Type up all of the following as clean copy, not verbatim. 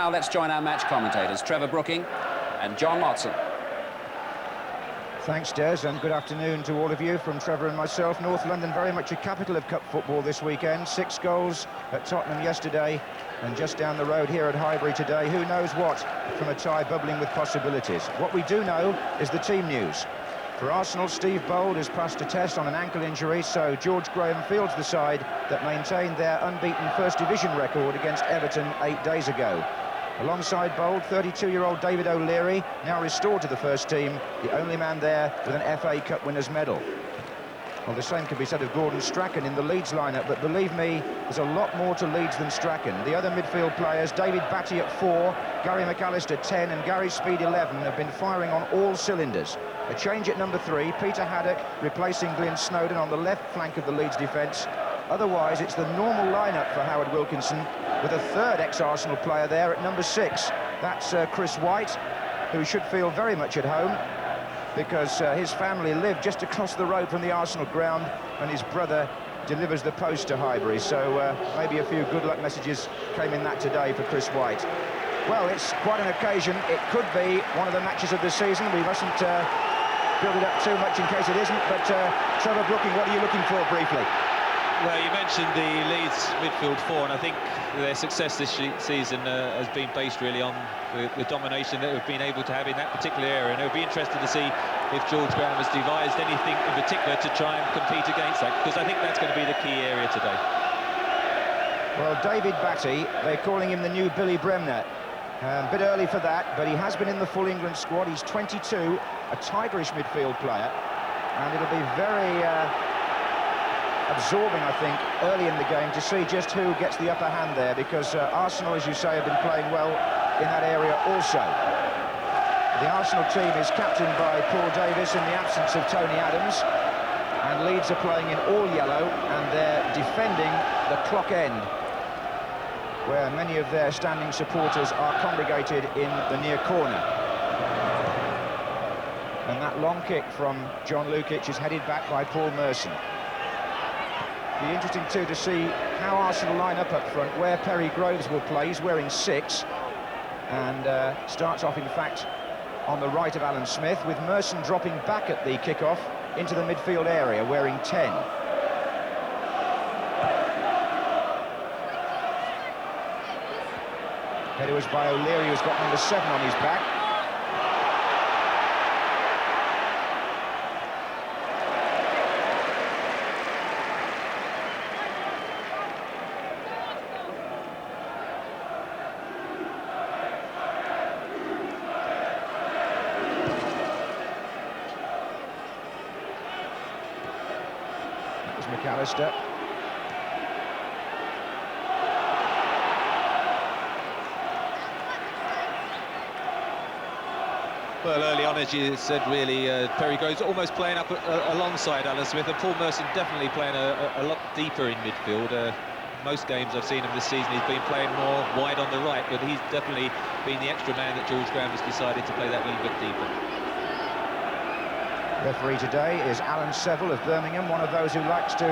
Now let's join our match commentators, Trevor Brooking and John Watson. Thanks, Des, and good afternoon to all of you from Trevor and myself. North London very much a capital of cup football this weekend. 6 goals at Tottenham yesterday, and just down the road here at Highbury today. Who knows what from a tie bubbling with possibilities. What we do know is the team news. For Arsenal, Steve Bold has passed a test on an ankle injury, so George Graham fields the side that maintained their unbeaten First Division record against Everton 8 days ago. Alongside Bold, 32-year-old David O'Leary, now restored to the first team, the only man there with an FA Cup winners' medal. Well, the same can be said of Gordon Strachan in the Leeds lineup, but believe me, there's a lot more to Leeds than Strachan. The other midfield players, David Batty at 4, Gary McAllister 10 and Gary Speed 11, have been firing on all cylinders. A change at number 3, Peter Haddock replacing Glyn Snowden on the left flank of the Leeds defence. Otherwise, it's the normal lineup for Howard Wilkinson, with a third ex-Arsenal player there at number 6. That's Chris White, who should feel very much at home, because his family live just across the road from the Arsenal ground, and his brother delivers the post to Highbury. So maybe a few good luck messages came in that today for Chris White. Well, it's quite an occasion. It could be one of the matches of the season. We mustn't build it up too much in case it isn't. But Trevor Brooking, what are you looking for briefly? Well, you mentioned the Leeds midfield 4, and I think their success this season has been based really on the domination that we've been able to have in that particular area. And it'll be interesting to see if George Graham has devised anything in particular to try and compete against that, because I think that's going to be the key area today. Well, David Batty, they're calling him the new Billy Bremner. A bit early for that, but he has been in the full England squad. He's 22, a Tigerish midfield player, and it'll be very absorbing, I think, early in the game to see just who gets the upper hand there, because Arsenal, as you say, have been playing well in that area also. The Arsenal team is captained by Paul Davis in the absence of Tony Adams, and Leeds are playing in all yellow, and they're defending the clock end, where many of their standing supporters are congregated in the near corner. And that long kick from John Lukic is headed back by Paul Merson. Be interesting too to see how Arsenal line up front, where Perry Groves will play. He's wearing 6 and starts off in fact on the right of Alan Smith, with Merson dropping back at the kick-off into the midfield area wearing 10. Header was by O'Leary, who's got number 7 on his back. McAllister. Well, early on, as you said, really, Perry Groves almost playing up alongside Alan Smith, and Paul Merson definitely playing a lot deeper in midfield. Most games I've seen him this season, he's been playing more wide on the right, but he's definitely been the extra man that George Graham has decided to play that little bit deeper. Referee today is Alan Seville of Birmingham, one of those who likes to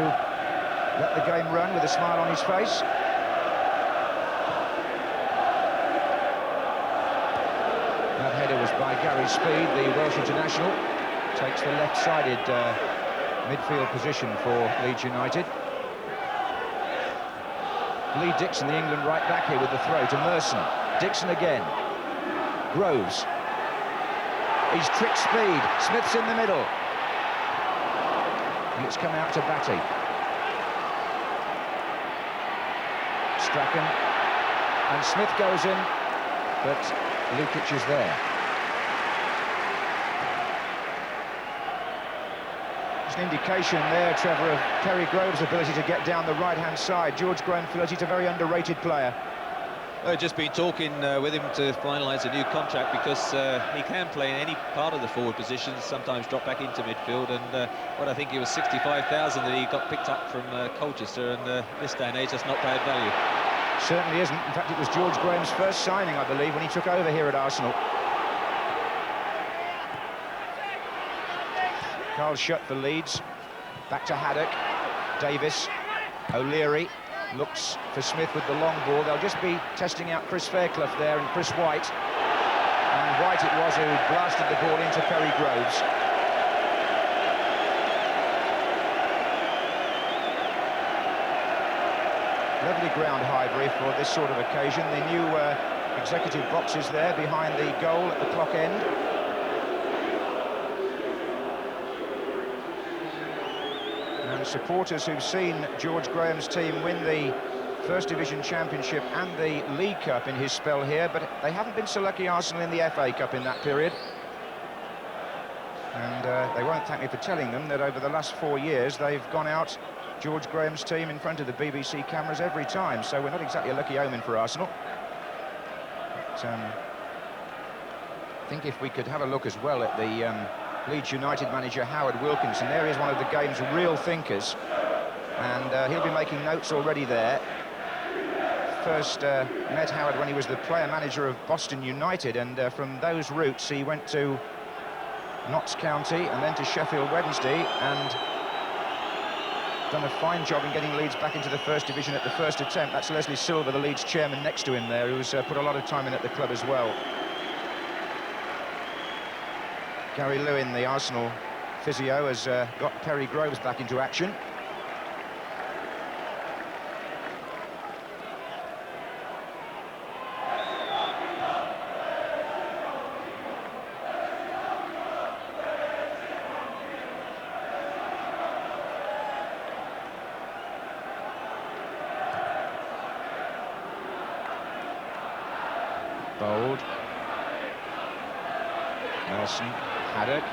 let the game run with a smile on his face. That header was by Gary Speed, the Welsh international. Takes the left-sided midfield position for Leeds United. Lee Dixon, the England right back here with the throw to Merson. Dixon again. Groves. He's tricked Speed. Smith's in the middle. And it's come out to Batty. Strachan. And Smith goes in, but Lukic is there. There's an indication there, Trevor, of Perry Groves' ability to get down the right-hand side. George Graham feels he's a very underrated player. I've just been talking with him to finalise a new contract, because he can play in any part of the forward positions, sometimes drop back into midfield, and what I think it was 65,000 that he got picked up from Colchester, and this day and age that's not bad value. Certainly isn't. In fact, it was George Graham's first signing, I believe, when he took over here at Arsenal. Carl Schutt for Leeds. Back to Haddock. Davis. O'Leary. looks for Smith with the long ball. They'll just be testing out Chris Fairclough there and Chris White. And White it was who blasted the ball into Perry Groves. Lovely ground, Highbury, for this sort of occasion. The new executive boxes there behind the goal at the clock end. And supporters who've seen George Graham's team win the First Division Championship and the League Cup in his spell here, but they haven't been so lucky, Arsenal, in the FA Cup in that period. And they won't thank me for telling them that over the last 4 years they've gone out George Graham's team in front of the BBC cameras every time, so we're not exactly a lucky omen for Arsenal. But, I think if we could have a look as well at the Leeds United manager Howard Wilkinson, there is one of the game's real thinkers, and he'll be making notes already there. First met Howard when he was the player manager of Boston United, and from those routes he went to Notts County and then to Sheffield Wednesday, and done a fine job in getting Leeds back into the First Division at the first attempt. That's Leslie Silver, the Leeds chairman, next to him there, who's put a lot of time in at the club as well. Gary Lewin, the Arsenal physio, has got Perry Groves back into action. Bold, Nelson, Haddock,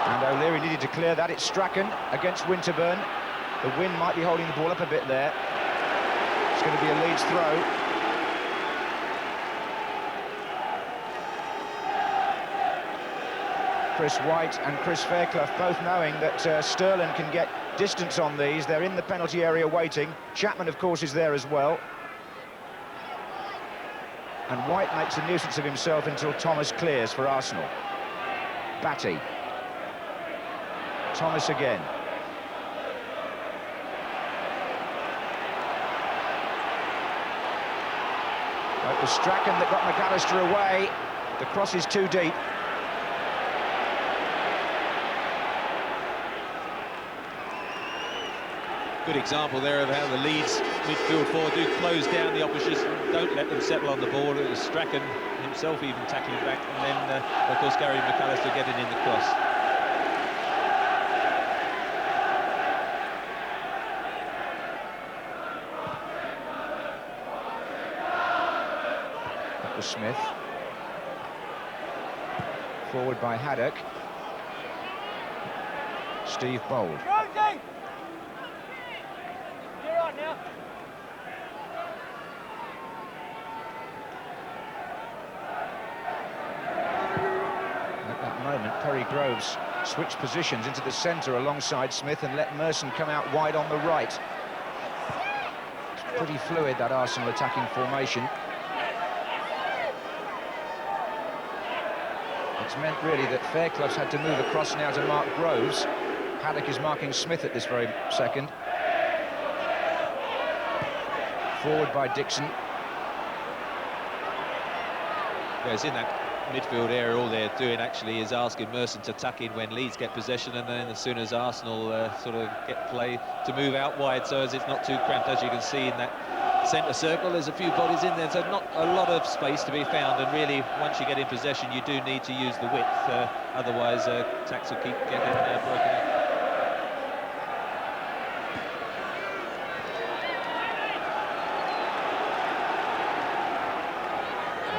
and O'Leary needed to clear that. It's Strachan against Winterburn. The wind might be holding the ball up a bit there. It's going to be a Leeds throw. Chris White and Chris Fairclough both knowing that Sterling can get distance on these. They're in the penalty area waiting. Chapman, of course, is there as well. And White makes a nuisance of himself until Thomas clears for Arsenal. Batty. Thomas again. It was Strachan that got McAllister away. The cross is too deep. Good example there of how the Leeds midfield four do close down the opposition, don't let them settle on the ball. It was Strachan himself even tackling back, and then, of course, Gary McAllister getting in the cross. That was Smith. Forward by Haddock. Steve Bold. Perry Groves switched positions into the centre alongside Smith and let Merson come out wide on the right. It's pretty fluid, that Arsenal attacking formation. It's meant really that Fairclough's had to move across now to mark Groves. Haddock is marking Smith at this very second. Forward by Dixon. Yeah, it's in that midfield area. All they're doing actually is asking Merson to tuck in when Leeds get possession, and then as soon as Arsenal sort of get play, to move out wide so as it's not too cramped. As you can see in that centre circle, there's a few bodies in there, so not a lot of space to be found, and really once you get in possession you do need to use the width, otherwise attacks will keep getting broken up.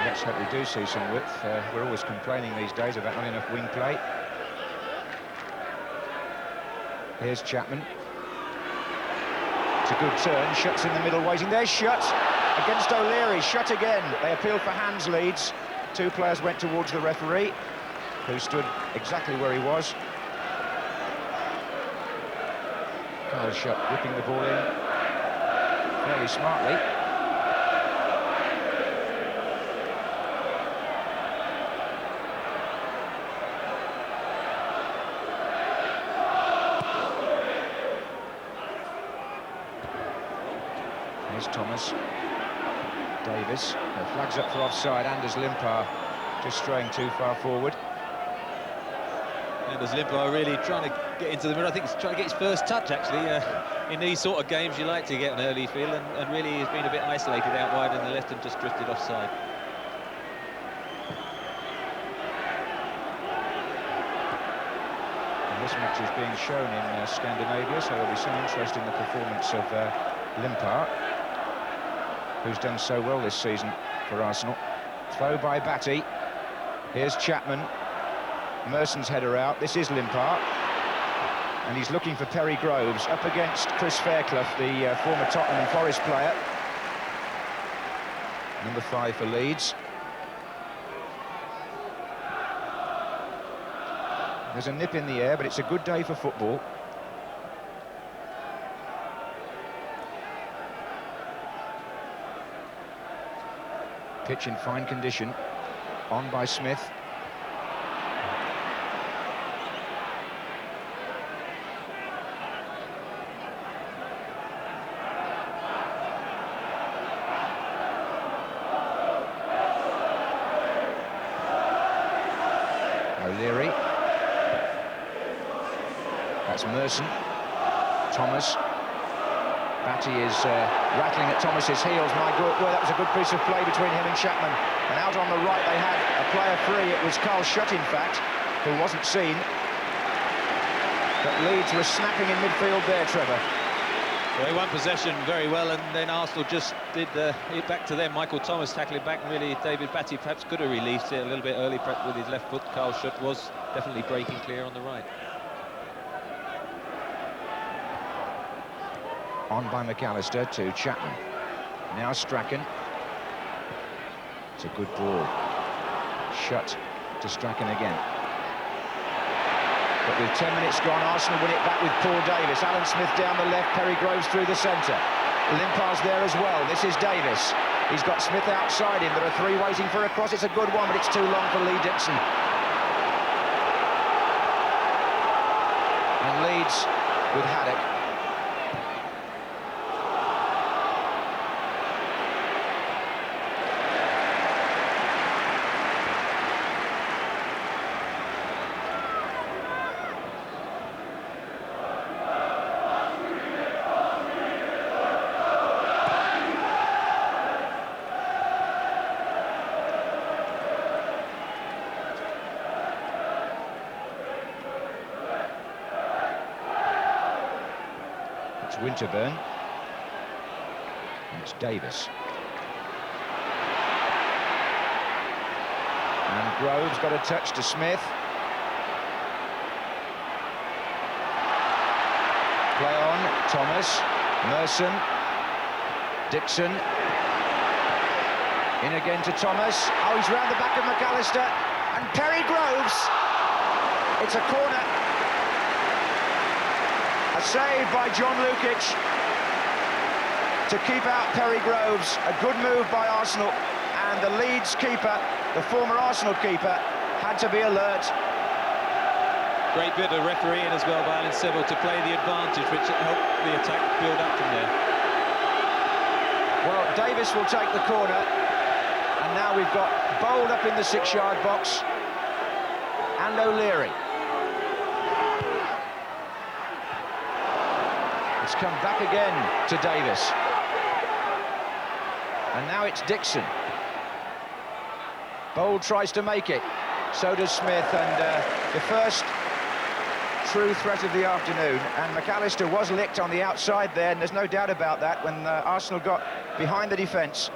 Let's hope we do see some width. We're always complaining these days about not enough wing play. Here's Chapman. It's a good turn. Shutt's in the middle waiting. There's Shutt against O'Leary. Shutt again. They appealed for hands, Leeds. Two players went towards the referee, who stood exactly where he was. Kyle Shutt whipping the ball in fairly smartly. Thomas. Davis, flags up for offside. Anders Limpar just straying too far forward. Anders Limpar really trying to get into the middle. I think he's trying to get his first touch, actually. In these sort of games, you like to get an early feel, and really he's been a bit isolated out wide in the left and just drifted offside. And this match is being shown in Scandinavia, so there'll be some interest in the performance of Limpar, who's done so well this season for Arsenal. Throw by Batty. Here's Chapman. Merson's header out. This is Limpar. And he's looking for Perry Groves up against Chris Fairclough, the former Tottenham and Forest player. Number 5 for Leeds. There's a nip in the air, but it's a good day for football. Pitch in fine condition. On by Smith. O'Leary. That's Merson. Thomas. Batty is rattling at Thomas's heels. My God, well, that was a good piece of play between him and Chapman. And out on the right they had a player free. It was Carl Schutt, in fact, who wasn't seen. But Leeds were snapping in midfield there, Trevor. Well, they won possession very well, and then Arsenal just did it back to them. Michael Thomas tackling back, and really David Batty perhaps could have released it a little bit early with his left foot. Carl Schutt was definitely breaking clear on the right. On by McAllister to Chapman. Now Strachan. It's a good ball. Schutt to Strachan again. But with 10 minutes gone, Arsenal win it back with Paul Davis. Alan Smith down the left, Perry Groves through the centre. Limpar's there as well. This is Davis. He's got Smith outside him. There are 3 waiting for a cross. It's a good one, but it's too long for Lee Dixon. And Leeds with Haddock. It's Winterburn. And it's Davis. And Groves got a touch to Smith. Play on, Thomas, Merson, Dixon. In again to Thomas. Oh, he's round the back of McAllister. And Perry Groves. It's a corner. A save by John Lukic to keep out Perry Groves. A good move by Arsenal, and the Leeds keeper, the former Arsenal keeper, had to be alert. Great bit of refereeing as well by Alan Seville to play the advantage, which helped the attack build up from there. Well, Davis will take the corner, and now we've got Bold up in the 6-yard box, and O'Leary. It's come back again to Davis. And now it's Dixon. Bold tries to make it. So does Smith, and the first true threat of the afternoon. And McAllister was licked on the outside there, and there's no doubt about that when Arsenal got behind the defence.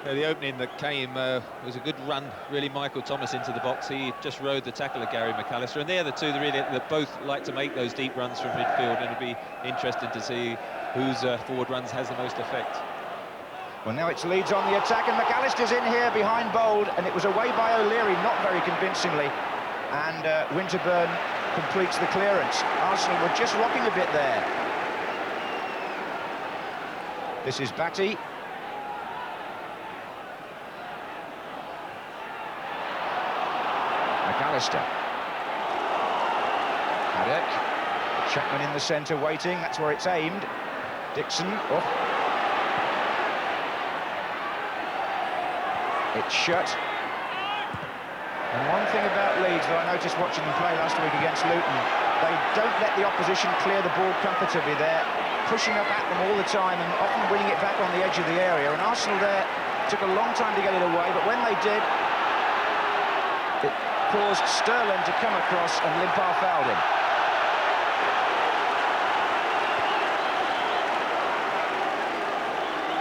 The opening that came was a good run, really, Michael Thomas into the box. He just rode the tackle of Gary McAllister, and they're the two that both like to make those deep runs from midfield, and it'll be interesting to see whose forward runs has the most effect. Well, now it's Leeds on the attack, and McAllister's in here behind Bold, and it was away by O'Leary, not very convincingly, and Winterburn completes the clearance. Arsenal were just rocking a bit there. This is Batty. McAllister. Haddock. Chapman in the centre waiting, that's where it's aimed. Dixon, off. It's shut. And one thing about Leeds that I noticed watching them play last week against Luton, they don't let the opposition clear the ball comfortably. They're pushing up at them all the time and often winning it back on the edge of the area. And Arsenal there took a long time to get it away, but when they did, it caused Sterling to come across and Limpar fouled him.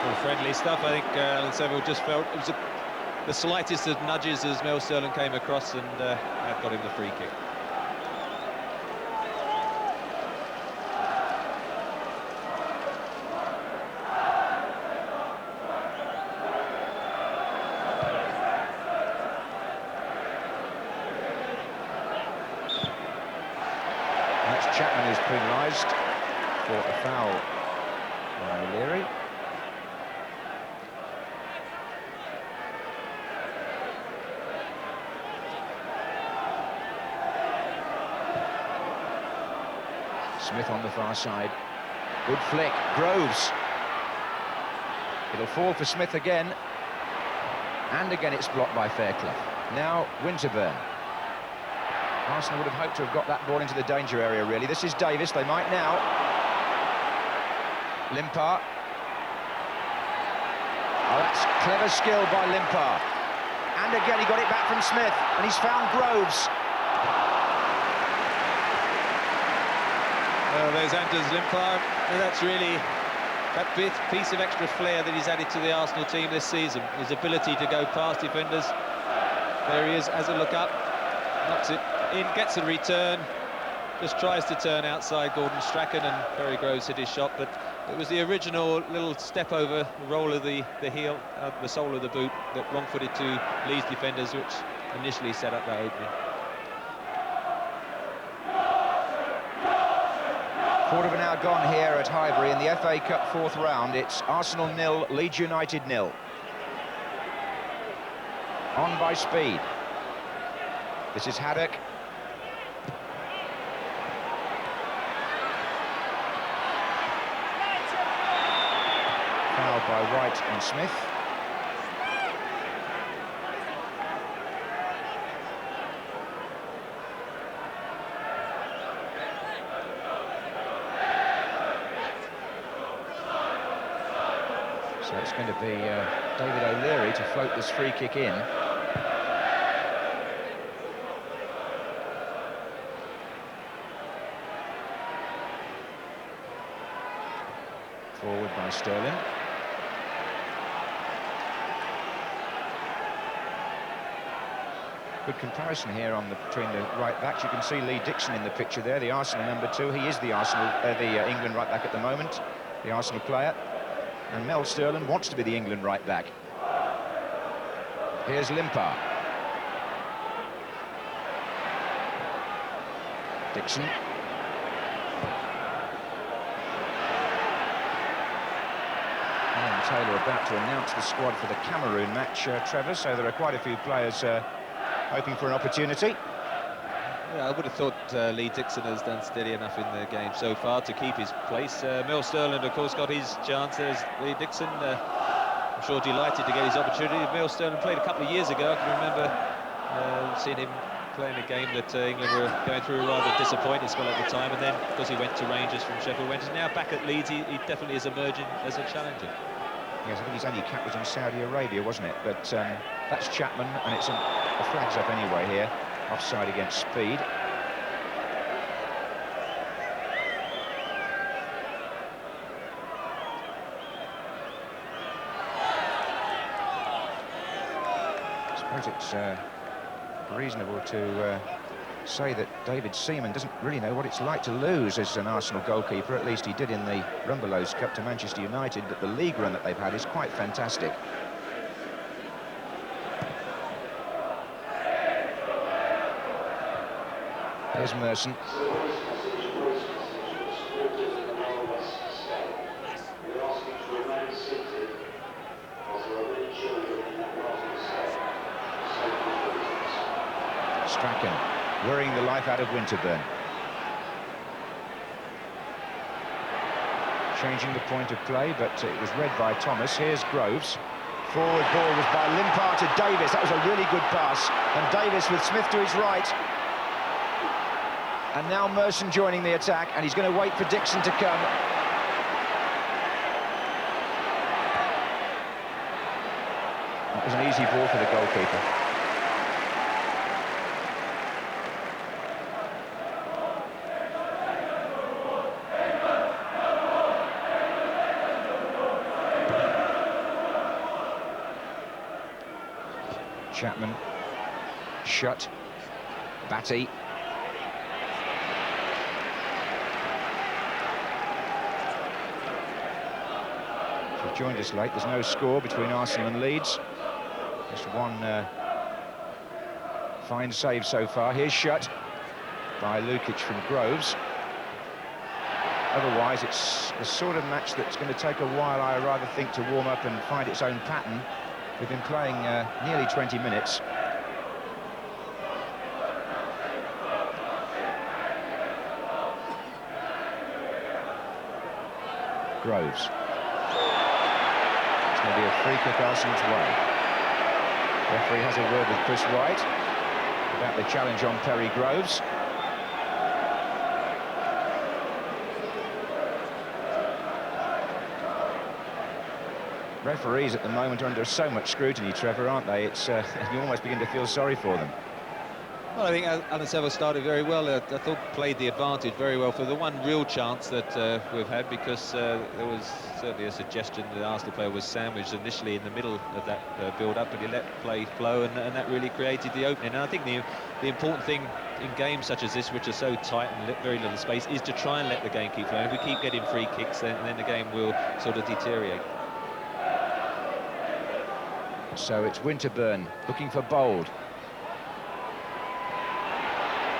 All friendly stuff. I think Alan Seville just felt it was the slightest of nudges as Mel Sterling came across, and that got him the free kick. That's Chapman who's penalised for a foul by O'Leary. Smith on the far side. Good flick. Groves. It'll fall for Smith again. And again it's blocked by Fairclough. Now Winterburn. Arsenal would have hoped to have got that ball into the danger area, really. This is Davis. They might now. Limpar. Oh, that's clever skill by Limpar. And again he got it back from Smith. And he's found Groves. Well, there's Anders Limpar. That's really that piece of extra flair that he's added to the Arsenal team this season. His ability to go past defenders. There he is, has a look up, knocks it in, gets a return, just tries to turn outside Gordon Strachan, and Perry Groves hit his shot, but it was the original little step over, the roll of the heel, the sole of the boot, that wrong-footed to Leeds defenders, which initially set up that opening. Quarter of an hour gone here at Highbury in the FA Cup fourth round. It's Arsenal 0, Leeds United 0. On by Speed. This is Haddock. Fouled by White and Smith. So it's going to be David O'Leary to float this free kick in. Forward by Sterling. Good comparison here between the right backs. You can see Lee Dixon in the picture there, the Arsenal #2. He is the England right back at the moment, the Arsenal player. And Mel Sterling wants to be the England right back. Here's Limpar. Dixon. Alan Taylor about to announce the squad for the Cameroon match, Trevor, so there are quite a few players hoping for an opportunity. Yeah, I would have thought Lee Dixon has done steady enough in the game so far to keep his place. Mel Sterling, of course, got his chance. There's Lee Dixon. I'm sure delighted to get his opportunity. Mel Sterling played a couple of years ago. I can remember seeing him playing a game that England were going through a rather disappointing spell at the time, and then because he went to Rangers from Sheffield Wednesday, now back at Leeds, he definitely is emerging as a challenger. Yes, I think his only cap was in Saudi Arabia, wasn't it? But that's Chapman, and it's a flag's up anyway here. Offside against Speed. I suppose it's reasonable to say that David Seaman doesn't really know what it's like to lose as an Arsenal goalkeeper. At least he did in the Rumbelows Cup to Manchester United, but the league run that they've had is quite fantastic. There's Merson. Strachan worrying the life out of Winterburn. Changing the point of play, but it was read by Thomas. Here's Groves. Forward ball was by Limpar to Davis. That was a really good pass. And Davis with Smith to his right. And now Merson joining the attack, and he's going to wait for Dixon to come. That was an easy ball for the goalkeeper. Chapman, shut, Batty. If you've joined us late, there's no score between Arsenal and Leeds. Just one fine save so far. Here's shut by Lukic from Groves. Otherwise, it's the sort of match that's going to take a while, I rather think, to warm up and find its own pattern. We've been playing nearly 20 minutes. Groves. It's going to be a free kick Arsenal's way. Referee has a word with Chris White about the challenge on Perry Groves. Referees at the moment are under so much scrutiny, Trevor, aren't they? It's you almost begin to feel sorry for them. Well, I think Alan Seville started very well. I thought played the advantage very well for the one real chance that we've had, because there was certainly a suggestion that the Arsenal player was sandwiched initially in the middle of that build-up, but he let play flow, and that really created the opening. And I think the important thing in games such as this, which are so tight and very little space, is to try and let the game keep flowing. If we keep getting free kicks, then the game will sort of deteriorate. So it's Winterburn looking for Bold.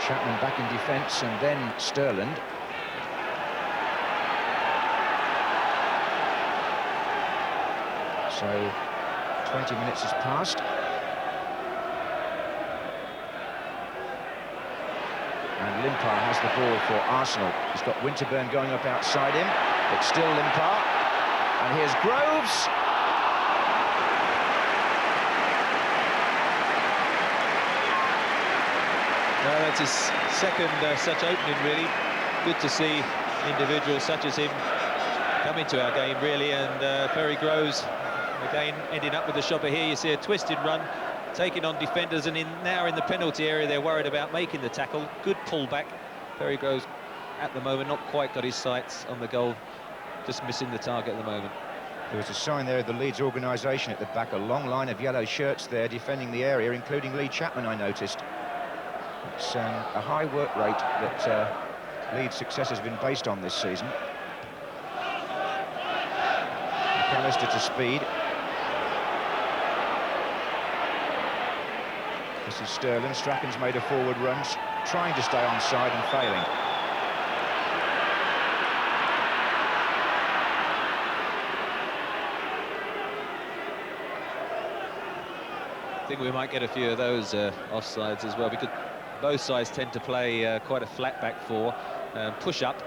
Chapman back in defence, and then Sterland. So 20 minutes has passed. And Limpar has the ball for Arsenal. He's got Winterburn going up outside him. It's still Limpar. And here's Groves. That's his second such opening, really. Good to see individuals such as him come into our game, really. And Perry Groves, again, ending up with the shopper here. You see a twisted run, taking on defenders, and now in the penalty area, they're worried about making the tackle. Good pullback. Perry Groves, at the moment, not quite got his sights on the goal, just missing the target at the moment. There was a sign there of the Leeds organisation at the back, a long line of yellow shirts there defending the area, including Lee Chapman, I noticed. It's a high work rate that Leeds' success has been based on this season. McAllister to speed. This is Sterling. Strachan's made a forward run, trying to stay onside and failing. I think we might get a few of those offsides as well, because both sides tend to play quite a flat back four, push up,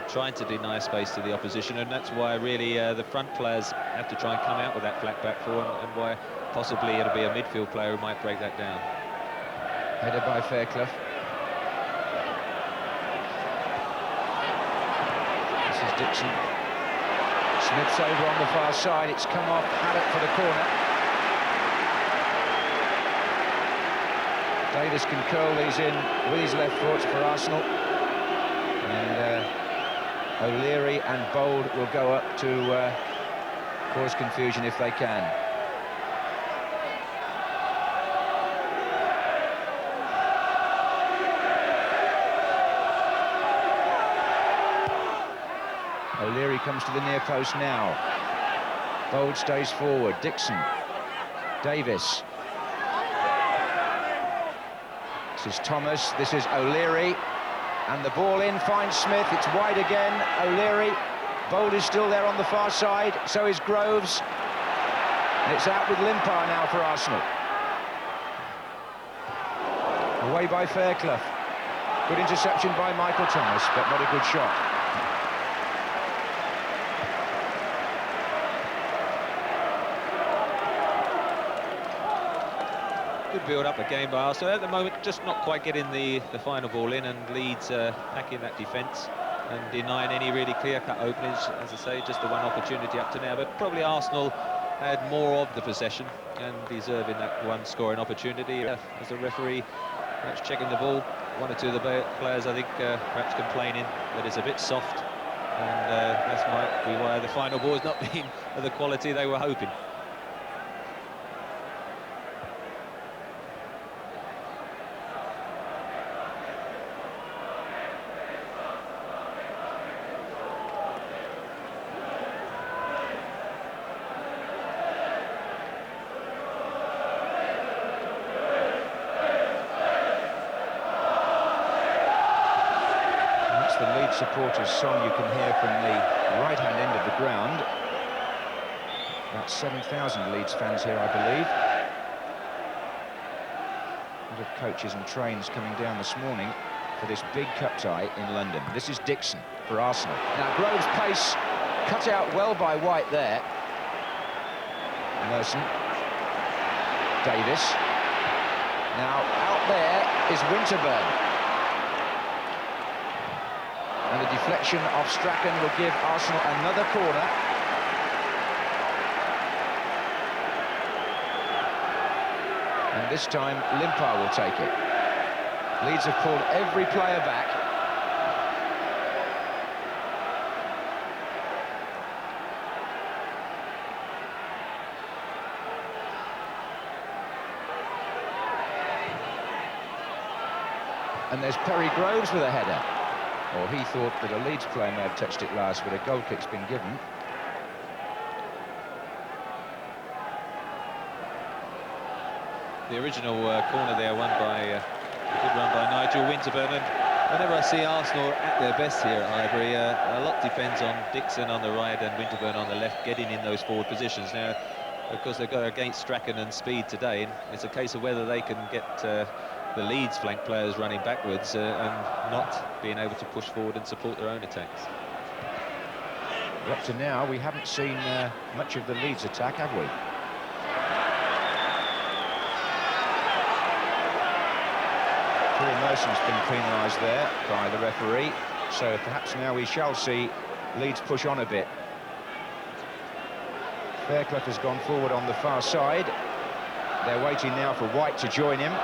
trying to deny space to the opposition, and that's why really the front players have to try and come out with that flat back four, and why possibly it'll be a midfield player who might break that down. Headed by Fairclough. This is Dixon. Smith's over on the far side. It's come off Haddock for the corner. Davis can curl these in with his left foot for Arsenal. And O'Leary and Bold will go up to cause confusion if they can. O'Leary comes to the near post now. Bold stays forward. Dixon. Davis. This is Thomas, this is O'Leary, and the ball in, finds Smith, it's wide again, O'Leary. Bold is still there on the far side, so is Groves. And it's out with Limpar now for Arsenal. Away by Fairclough. Good interception by Michael Thomas, but not a good shot. Good build-up again by Arsenal. At the moment, just not quite getting the final ball in, and Leeds packing that defence and denying any really clear-cut openings. As I say, just the one opportunity up to now, but probably Arsenal had more of the possession and deserving that one scoring opportunity. As the referee perhaps checking the ball, one or two of the players, I think, perhaps complaining that it's a bit soft, and that might be why the final ball has not been of the quality they were hoping. The Leeds supporters' song you can hear from the right-hand end of the ground. About 7,000 Leeds fans here, I believe. A lot of coaches and trains coming down this morning for this big cup tie in London. This is Dixon for Arsenal. Now Grove's pace cut out well by White there. Merson. Davis. Now out there is Winterburn. And the deflection of Strachan will give Arsenal another corner. And this time, Limpar will take it. Leeds have pulled every player back. And there's Perry Groves with a header. Or he thought that a Leeds player may have touched it last, but a goal kick's been given. The original corner there, won by a good run by Nigel Winterburn. And whenever I see Arsenal at their best here at Highbury, a lot depends on Dixon on the right and Winterburn on the left, getting in those forward positions. Now, of course, they've got against Strachan and Speed today, and it's a case of whether they can get the Leeds flank players running backwards and not being able to push forward and support their own attacks. Up to now, we haven't seen much of the Leeds attack, have we? Paul Merson's been penalised there by the referee, so perhaps now we shall see Leeds push on a bit. Fairclough has gone forward on the far side. They're waiting now for White to join him.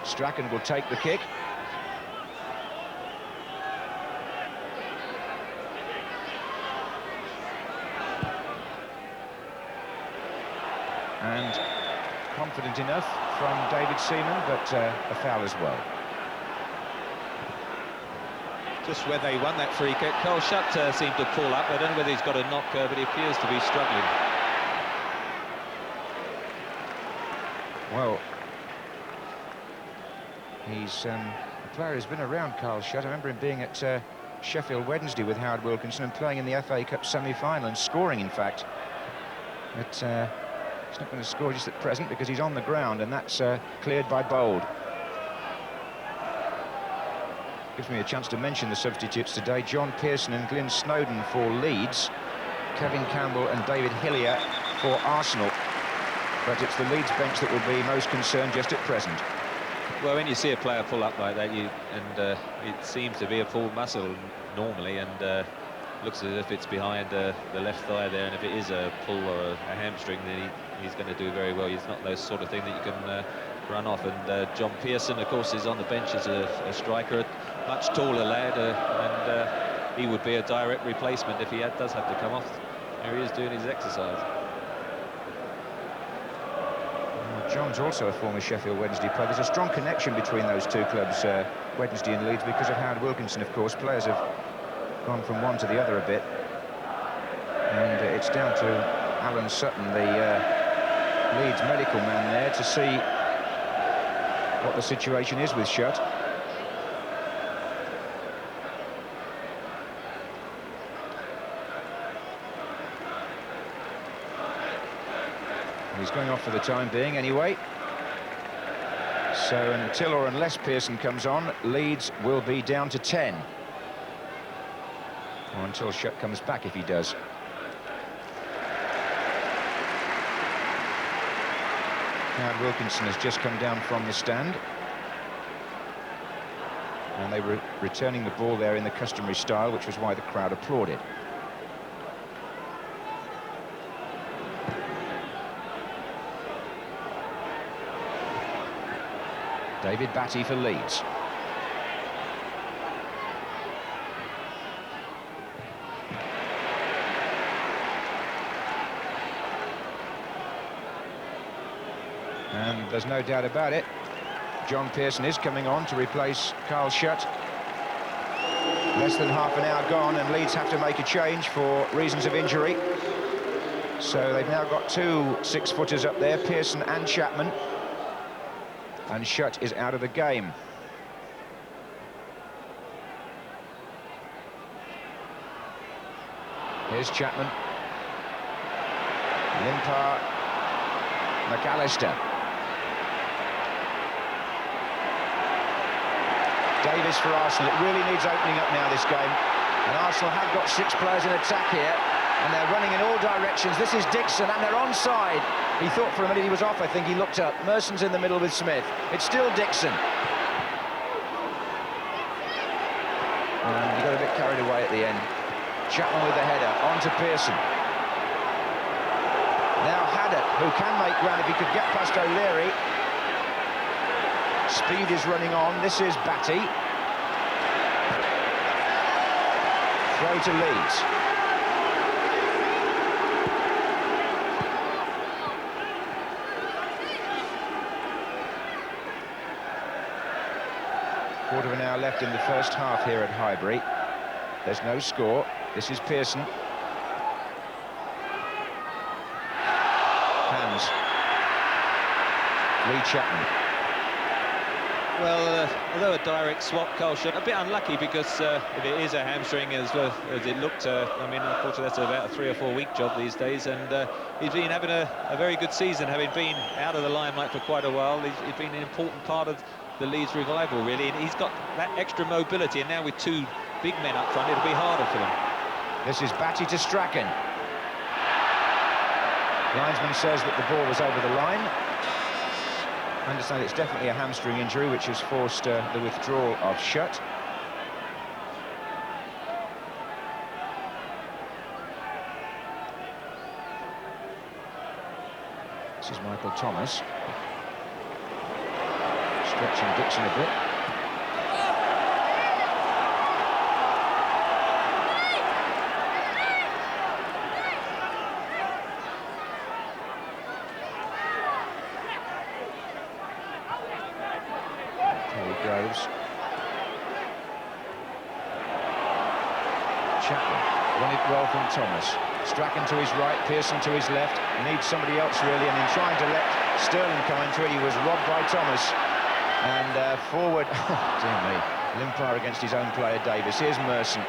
Strachan will take the kick. And confident enough from David Seaman, but a foul as well. Just where they won that free kick, Carl Shutt seemed to pull up. I don't know whether he's got a knocker, but he appears to be struggling. Well, he's a player who's been around, Carl Shutt. I remember him being at Sheffield Wednesday with Howard Wilkinson and playing in the FA Cup semi-final and scoring, in fact. But he's not going to score just at present because he's on the ground, and that's cleared by Bold. Gives me a chance to mention the substitutes today. John Pearson and Glyn Snowden for Leeds, Kevin Campbell and David Hillier for Arsenal. But it's the Leeds bench that will be most concerned just at present. Well, when you see a player pull up like that, it seems to be a pulled muscle normally, and looks as if it's behind the left thigh there, and if it is a pull or a hamstring, then he's going to do very well. It's not those sort of thing that you can run off. And John Pearson, of course, is on the bench as a striker, a much taller lad, and he would be a direct replacement if he does have to come off. Here he is doing his exercise. John's also a former Sheffield Wednesday player. There's a strong connection between those two clubs, Wednesday and Leeds, because of Howard Wilkinson, of course. Players have gone from one to the other a bit. And it's down to Alan Sutton, the Leeds medical man there, to see what the situation is with Shutt. He's going off for the time being anyway. So until or unless Pearson comes on, Leeds will be down to 10. Or until Shutt comes back, if he does. Howard Wilkinson has just come down from the stand. And they were returning the ball there in the customary style, which was why the crowd applauded. David Batty for Leeds. And there's no doubt about it, John Pearson is coming on to replace Carl Shutt. Less than half an hour gone, and Leeds have to make a change for reasons of injury. So they've now got two six-footers up there, Pearson and Chapman. And Shutt is out of the game. Here's Chapman. Limpar. McAllister. Davis for Arsenal. It really needs opening up now, this game. And Arsenal have got 6 players in attack here, and they're running in all directions. This is Dixon, and they're onside. He thought for a minute he was off, I think. He looked up. Merson's in the middle with Smith. It's still Dixon. And he got a bit carried away at the end. Chapman with the header, on to Pearson. Now Haddett, who can make ground if he could get past O'Leary. Speed is running on. This is Batty. Throw to Leeds. Quarter of an hour left in the first half here at Highbury. There's no score. This is Pearson. Hands. Lee Chapman. Well, although a direct swap, Carl Shutt, a bit unlucky because if it is a hamstring as well as it looked, I mean, unfortunately that's about a 3 or 4 week job these days, and he's been having a very good season, having been out of the limelight for quite a while. He's been an important part of the Leeds revival, really, and he's got that extra mobility, and now with 2 big men up front, it'll be harder for them. This is Batty to Strachan. Linesman says that the ball was over the line. I understand it's definitely a hamstring injury, which has forced the withdrawal of Shutt. This is Michael Thomas. Stretching Dixon a bit. Chapman won it well from Thomas. Strachan to his right, Pearson to his left. Needs somebody else really, and in trying to let Sterling come into it, he was robbed by Thomas. And forward, dear me, Limpar against his own player Davis. Here's Merson,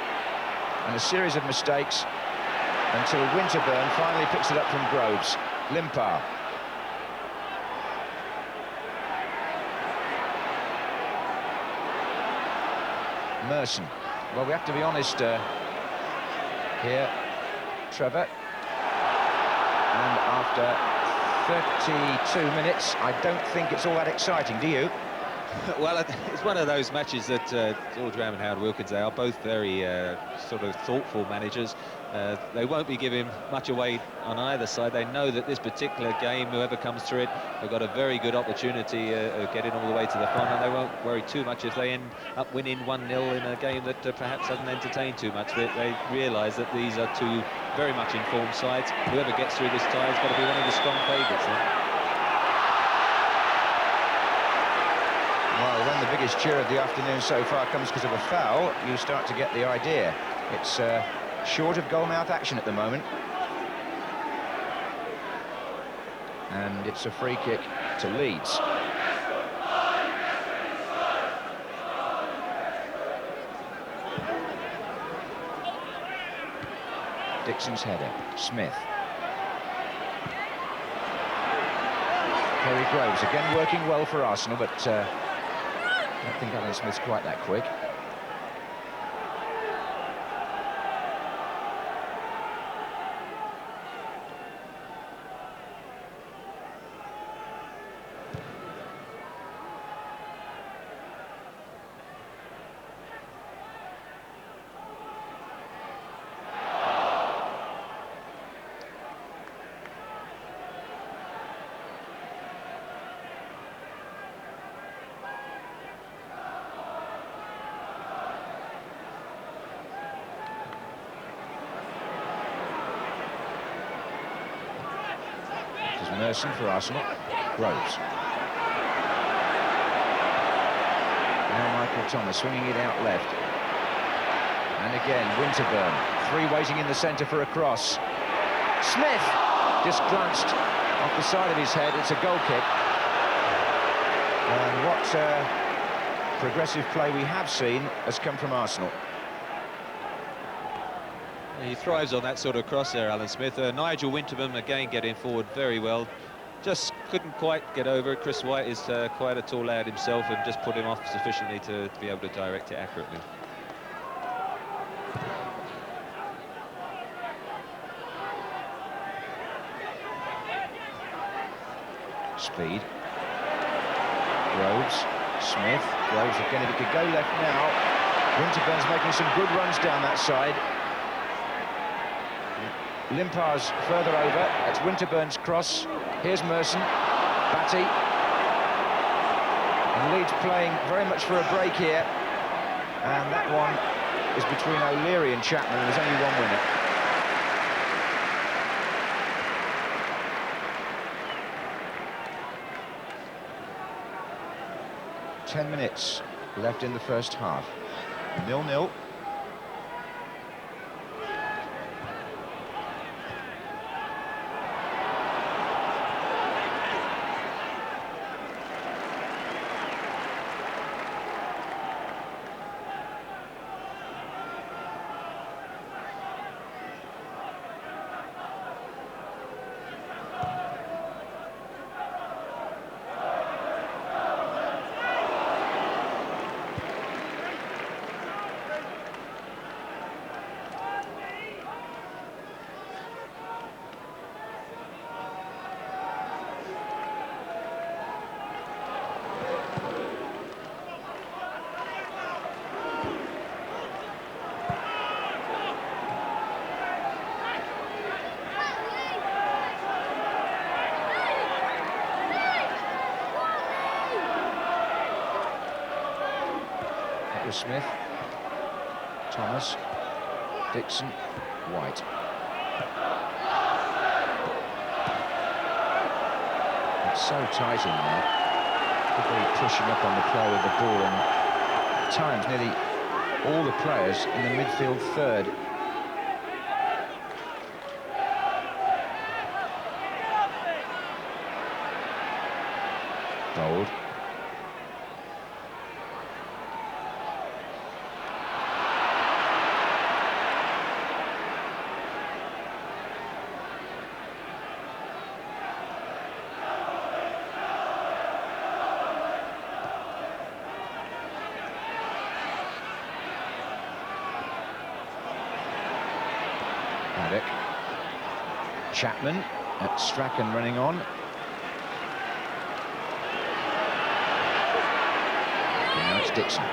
and a series of mistakes until Winterburn finally picks it up from Groves. Limpar. Merson. Well, we have to be honest here, Trevor. And after 32 minutes, I don't think it's all that exciting, do you? Well, it's one of those matches that George Ram and Howard Wilkins, they are both very sort of thoughtful managers. They won't be giving much away on either side. They know that this particular game, whoever comes through it, they've got a very good opportunity of getting all the way to the final. They won't worry too much if they end up winning 1-0 in a game that perhaps doesn't entertain too much. They realise that these are 2 very much informed sides. Whoever gets through this tie has got to be one of the strong favourites. Well, when the biggest cheer of the afternoon so far comes because of a foul, you start to get the idea. It's short of goal-mouth action at the moment. And it's a free kick to Leeds. Dixon's header. Smith. Terry Groves again working well for Arsenal, but I don't think Alan Smith's quite that quick. Merson for Arsenal. Groves. Now Michael Thomas swinging it out left. And again, Winterburn. Three waiting in the centre for a cross. Smith just glanced off the side of his head. It's a goal kick. And what progressive play we have seen has come from Arsenal. He thrives on that sort of cross there, Alan Smith. Nigel Winterburn again getting forward very well. Just couldn't quite get over it. Chris White is quite a tall lad himself and just put him off sufficiently to be able to direct it accurately. Speed. Groves. Smith. Groves again, if it could go left now. Winterburn's making some good runs down that side. Limpar's further over. That's Winterburn's cross. Here's Merson. Batty. And Leeds playing very much for a break here. And that one is between O'Leary and Chapman. There's only one winner. Ten minutes left in the first half. 0-0. Smith, Thomas, Dixon, White. It's so tight in there. Everybody pushing up on the play with the ball, and at times nearly all the players in the midfield third. Gold. Chapman at Strachan running on. And now it's Dixon.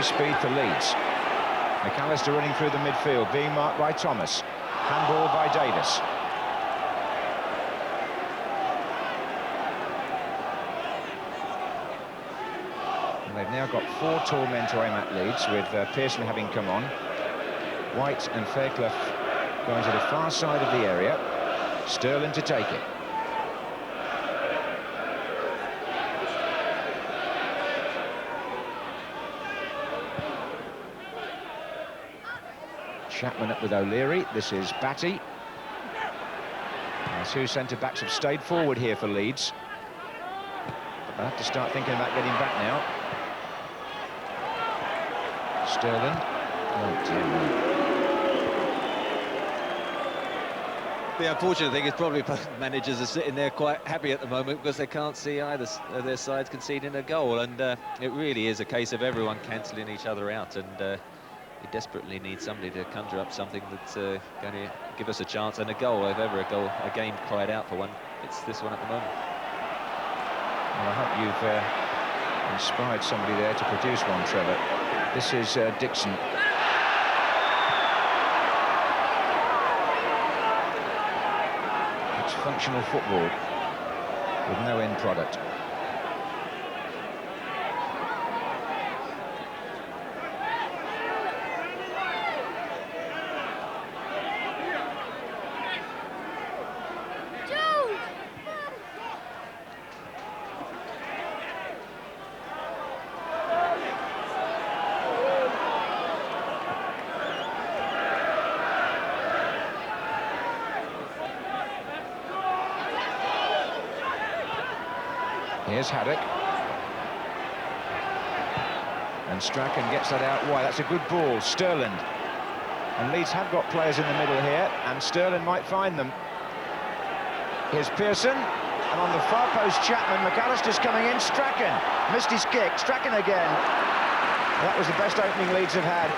Speed for Leeds. McAllister running through the midfield, being marked by Thomas. Handball by Davis. And they've now got four tall men to aim at Leeds, with Pearson having come on. White and Fairclough going to the far side of the area. Sterling to take it. Chapman up with O'Leary. This is Batty. The two centre-backs have stayed forward here for Leeds. But they'll have to start thinking about getting back now. Sterling. Oh, dear me. The unfortunate thing is probably both managers are sitting there quite happy at the moment because they can't see either of their sides conceding a goal, and it really is a case of everyone cancelling each other out, and we desperately need somebody to conjure up something that's going to give us a chance and a goal. If ever a game cried out for one, it's this one at the moment. Well, I hope you've inspired somebody there to produce one, Trevor. This is Dixon. It's functional football with no end product. Here's Haddock. And Strachan gets that out wide. That's a good ball. Sterling. And Leeds have got players in the middle here, and Sterling might find them. Here's Pearson. And on the far post, Chapman. McAllister's coming in. Strachan missed his kick. Strachan again. That was the best opening Leeds have had.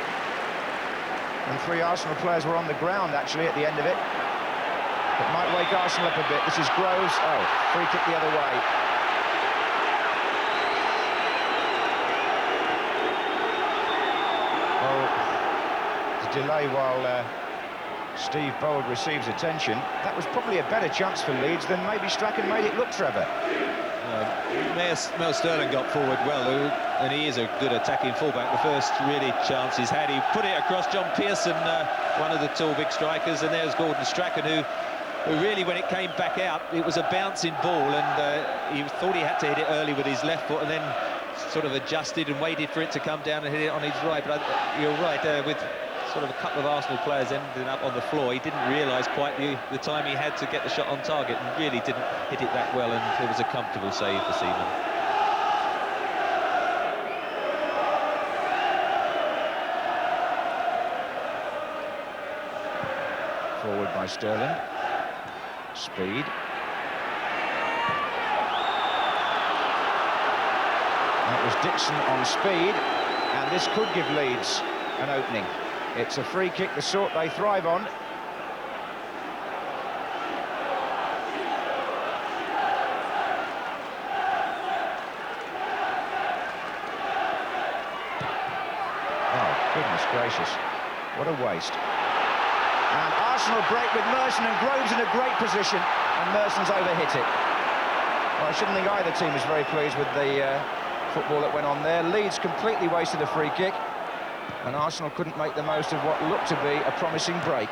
And three Arsenal players were on the ground, actually, at the end of it. It might wake Arsenal up a bit. This is Groves. Oh, free kick the other way. Delay while Steve Bold receives attention. That was probably a better chance for Leeds than maybe Strachan made it look, Trevor. Mel Sterling got forward well, and he is a good attacking fullback. The first really chance he's had, he put it across John Pearson, one of the tall big strikers, and there's Gordon Strachan, who really, when it came back out, it was a bouncing ball, and he thought he had to hit it early with his left foot, and then sort of adjusted and waited for it to come down and hit it on his right. But you're right, with sort of a couple of Arsenal players ending up on the floor, he didn't realise quite the time he had to get the shot on target, and really didn't hit it that well, and it was a comfortable save for Seaman. Forward by Sterling. Speed. That was Dixon on speed, and this could give Leeds an opening. It's a free kick, the sort they thrive on. Oh, goodness gracious. What a waste. And Arsenal break with Merson, and Groves in a great position, and Merson's overhit it. Well, I shouldn't think either team is very pleased with the football that went on there. Leeds completely wasted a free kick, and Arsenal couldn't make the most of what looked to be a promising break.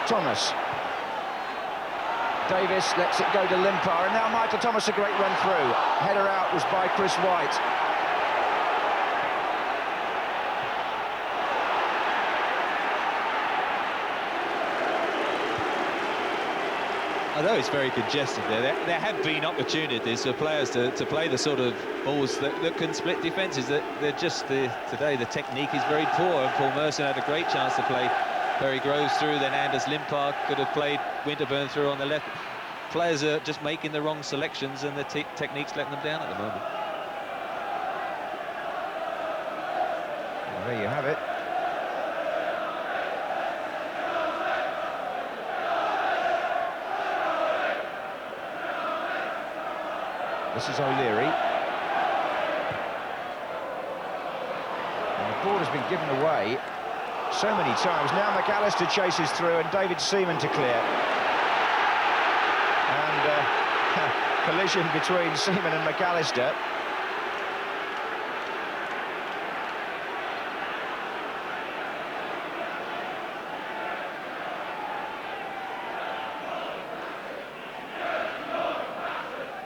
Thomas. Davis lets it go to Limpar, and now Michael Thomas, a great run through. Header out was by Chris White. Although it's very congested there have been opportunities for players to play the sort of balls that can split defences. They're just today the technique is very poor, and Paul Merson had a great chance to play Perry Groves through, then Anders Limpar could have played Winterburn through on the left. Players are just making the wrong selections, and the technique's letting them down at the moment. Well, there you have it. This is O'Leary. And the ball has been given away so many times. Now McAllister chases through, and David Seaman to clear. And collision between Seaman and McAllister.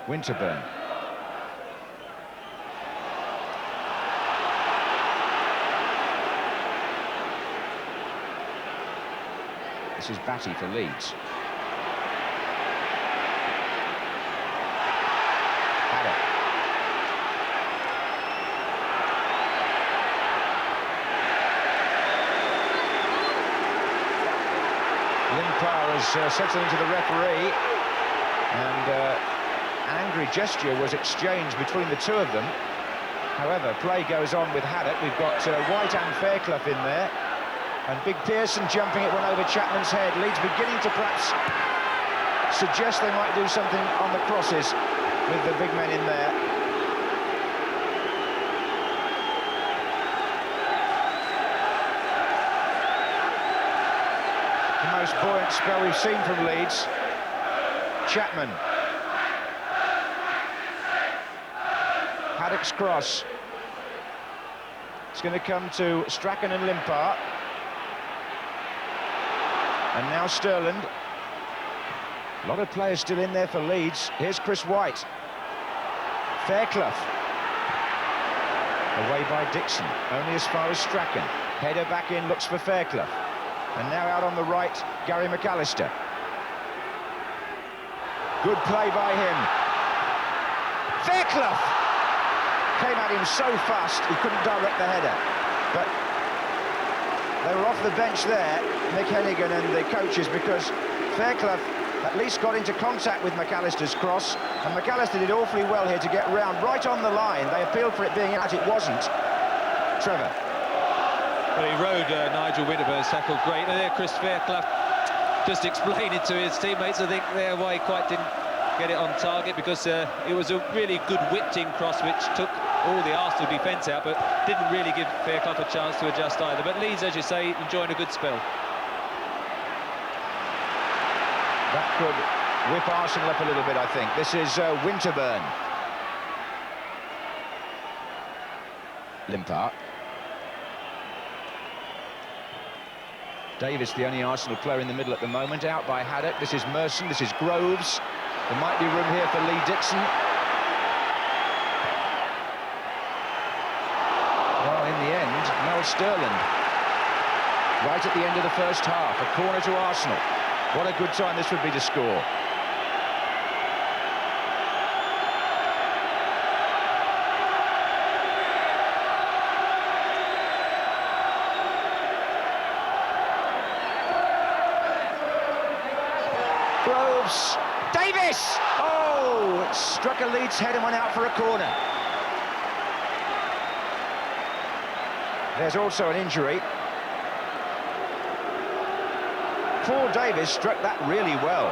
Winterburn. This is Batty for Leeds. Haddock. Limpar has said something to the referee, and an angry gesture was exchanged between the two of them. However, play goes on with Haddock. We've got White and Fairclough in there, and Big Pearson jumping it one over Chapman's head. Leeds beginning to perhaps suggest they might do something on the crosses with the big men in there. The most buoyant spell we've seen from Leeds. Chapman. Haddock's cross. It's going to come to Strachan and Limpar. And now Sterland. A lot of players still in there for Leeds. Here's Chris White. Fairclough. Away by Dixon. Only as far as Strachan. Header back in, looks for Fairclough. And now out on the right, Gary McAllister. Good play by him. Fairclough came at him so fast he couldn't direct the header. But they were off the bench there, Mick Hennigan and the coaches, because Fairclough at least got into contact with McAllister's cross, and McAllister did awfully well here to get round right on the line. They appealed for it being out, it wasn't. Trevor. Well, he rode Nigel Winterburn's tackle great, and there Chris Fairclough just explained it to his teammates. I think there why he quite didn't get it on target, because it was a really good whipped-in cross which took all the Arsenal defence out, but didn't really give Fairclough a chance to adjust either. But Leeds, as you say, enjoying a good spell. That could whip Arsenal up a little bit, I think. This is Winterburn. Limpar. Davis, the only Arsenal player in the middle at the moment, out by Haddock. This is Merson, this is Groves. There might be room here for Lee Dixon. Well, in the end, Mel Sterland. Right at the end of the first half, a corner to Arsenal. What a good time this would be to score. Groves, Davis! Oh, it struck a Leeds head and went out for a corner. There's also an injury. Paul Davis struck that really well,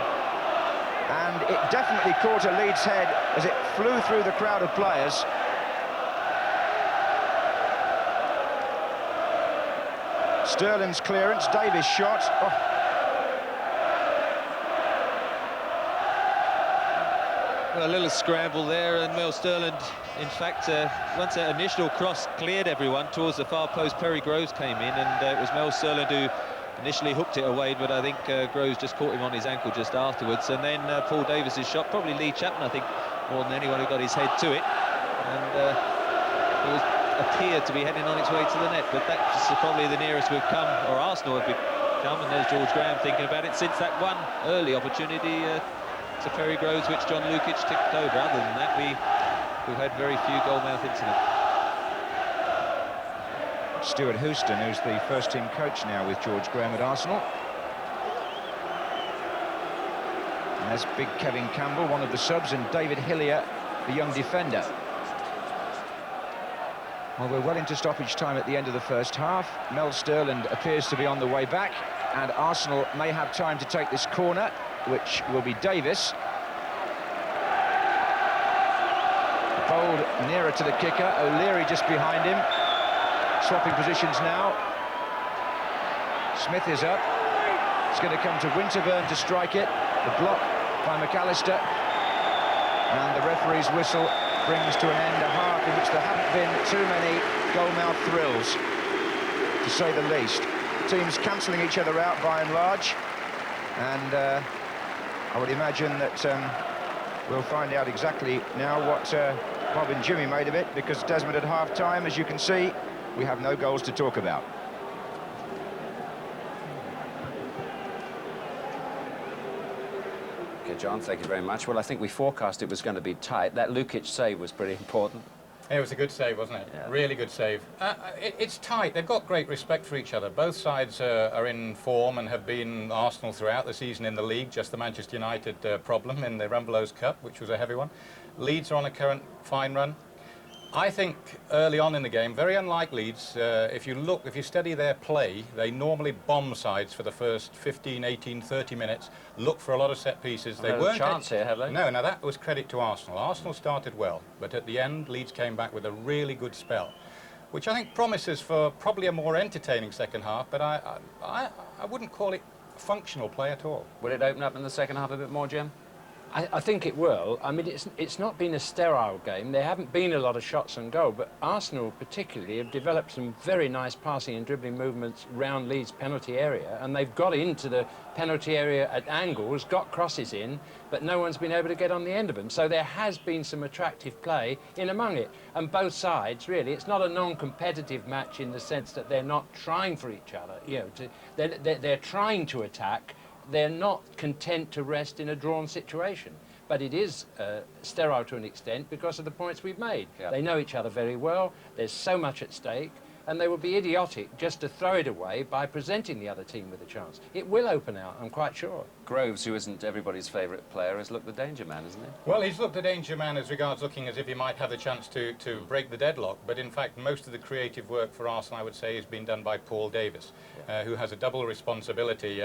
and it definitely caught a Leeds head as it flew through the crowd of players. Sterling's clearance, Davis shot. Oh. Well, a little scramble there, and Mel Sterland, in fact, once that initial cross cleared everyone towards the far post, Perry Groves came in, and it was Mel Sterland who initially hooked it away, but I think Groves just caught him on his ankle just afterwards. And then Paul Davis's shot, probably Lee Chapman, I think, more than anyone who got his head to it. And it appeared to be heading on its way to the net, but that's probably the nearest we've come, or Arsenal have become. And there's George Graham thinking about it since that one early opportunity to Perry Groves, which John Lukic tipped over. Other than that, we've had very few goal-mouth incidents. Stuart Houston, who's the first-team coach now with George Graham at Arsenal. And there's big Kevin Campbell, one of the subs, and David Hillier, the young defender. Well, we're well into stoppage time at the end of the first half. Mel Sterland appears to be on the way back, and Arsenal may have time to take this corner, which will be Davis. Bold nearer to the kicker, O'Leary just behind him. Swapping positions now. Smith is up. It's going to come to Winterburn to strike it. The block by McAllister. And the referee's whistle brings to an end a half in which there haven't been too many goal-mouth thrills, to say the least. Teams cancelling each other out by and large. And I would imagine that we'll find out exactly now what Bob and Jimmy made of it, because Desmond at half-time, as you can see, we have no goals to talk about. Okay, John, thank you very much. Well, I think we forecast it was going to be tight. That Lukic save was pretty important. It was a good save, wasn't it? Yeah. Really good save. It's tight. They've got great respect for each other. Both sides are in form and have been Arsenal throughout the season in the league, just the Manchester United problem in the Rumbelows Cup, which was a heavy one. Leeds are on a current fine run. I think early on in the game, very unlike Leeds, if you study their play, they normally bomb sides for the first 15, 18, 30 minutes, look for a lot of set pieces. They weren't chance here, have they? No, now that was credit to Arsenal. Arsenal started well, but at the end, Leeds came back with a really good spell, which I think promises for probably a more entertaining second half, but I wouldn't call it functional play at all. Will it open up in the second half a bit more, Jim? I think it will. I mean, it's not been a sterile game. There haven't been a lot of shots on goal, but Arsenal particularly have developed some very nice passing and dribbling movements round Leeds' penalty area, and they've got into the penalty area at angles, got crosses in, but no one's been able to get on the end of them. So there has been some attractive play in among it. And both sides, really, it's not a non-competitive match in the sense that they're not trying for each other. You know, they're trying to attack. They're not content to rest in a drawn situation. But it is sterile to an extent because of the points we've made. Yep. They know each other very well. There's so much at stake. And they would be idiotic just to throw it away by presenting the other team with a chance. It will open out, I'm quite sure. Groves, who isn't everybody's favourite player, has looked the danger man, hasn't he? Well, he's looked the danger man as regards looking as if he might have the chance to break the deadlock, but in fact most of the creative work for Arsenal, I would say, has been done by Paul Davis, who has a double responsibility,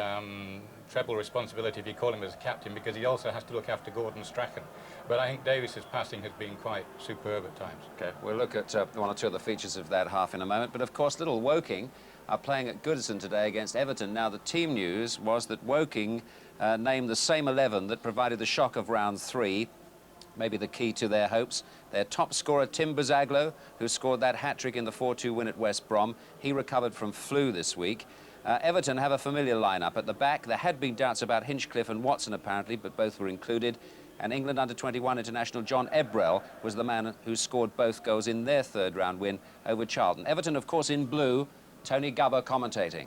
treble responsibility if you call him as a captain, because he also has to look after Gordon Strachan. But I think Davis's passing has been quite superb at times. Okay, we'll look at one or two of the features of that half in a moment, but of course little Woking are playing at Goodison today against Everton. Now the team news was that Woking named the same 11 that provided the shock of round 3, maybe the key to their hopes. Their top scorer, Tim Buzaglo, who scored that hat-trick in the 4-2 win at West Brom, he recovered from flu this week. Everton have a familiar lineup at the back. There had been doubts about Hinchcliffe and Watson apparently, but both were included. And England under-21 international John Ebrell was the man who scored both goals in their third-round win over Charlton. Everton, of course, in blue. Tony Gubber commentating.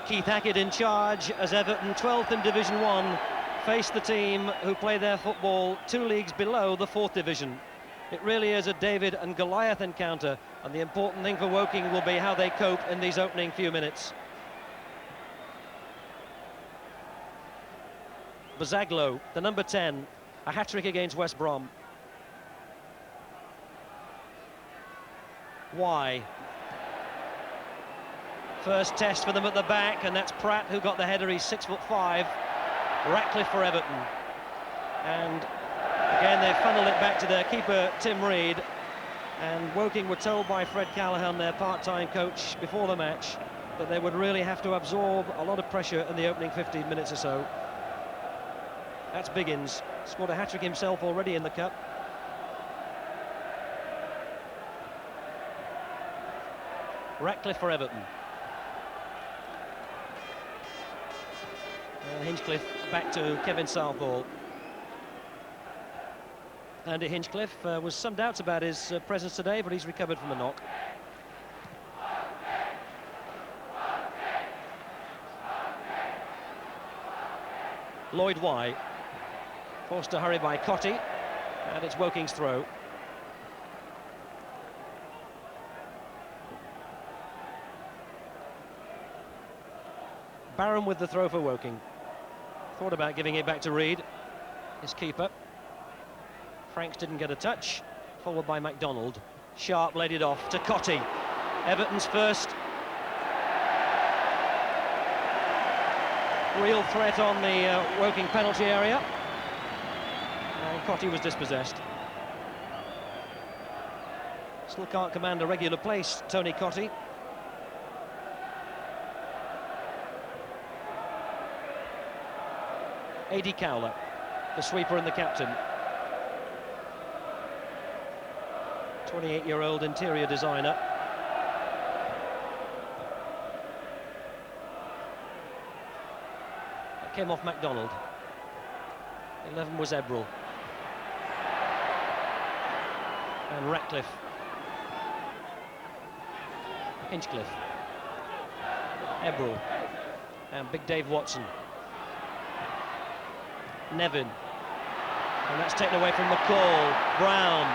Keith Hackett in charge as Everton, 12th in Division 1, face the team who play their football 2 leagues below the 4th division. It really is a David and Goliath encounter, and the important thing for Woking will be how they cope in these opening few minutes. Buzaglo, the number 10, a hat-trick against West Brom. Why? First test for them at the back, and that's Pratt who got the header. He's 6'5". Ratcliffe for Everton. And again, they funneled it back to their keeper, Tim Reed. And Woking were told by Fred Callaghan, their part-time coach, before the match, that they would really have to absorb a lot of pressure in the opening 15 minutes or so. That's Biggins, scored a hat-trick himself already in the Cup. Ratcliffe for Everton. Hinchcliffe back to Kevin Southall. Andy Hinchcliffe was some doubts about his presence today, but he's recovered from a knock. Lloyd White, forced to hurry by Cotty, and it's Woking's throw. Barham with the throw for Woking. Thought about giving it back to Reed, his keeper. Franks didn't get a touch, followed by MacDonald. Sharp laid it off to Cotty. Everton's first real threat on the Woking penalty area. And Cotty was dispossessed. Still can't command a regular place, Tony Cotty. A.D. Cowler, the sweeper and the captain. 28-year-old interior designer. That came off MacDonald. 11 was Ebrell. And Ratcliffe. Hinchcliffe. Ebrell. And big Dave Watson. Nevin. And that's taken away from McCall. Brown.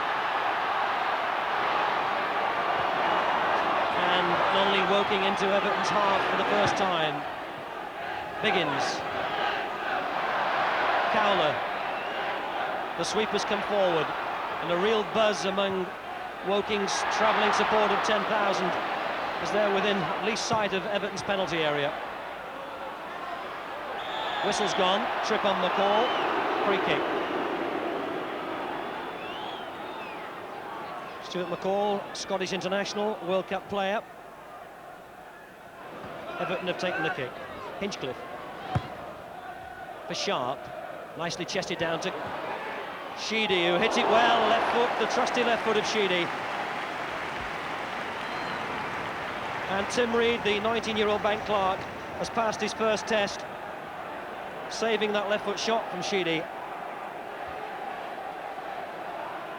And Donnelly Woking into Everton's half for the first time. Biggins. Cowler. The sweepers come forward. And a real buzz among Woking's travelling support of 10,000 as they're within at least sight of Everton's penalty area. Whistle's gone. Trip on McCall. Free kick. Stuart McCall, Scottish international, World Cup player. Everton have taken the kick. Hinchcliffe. For Sharp. Nicely chested down to Sheedy, who hits it well. Left foot, the trusty left foot of Sheedy. And Tim Reed, the 19-year-old bank clerk, has passed his first test, saving that left foot shot from Sheedy.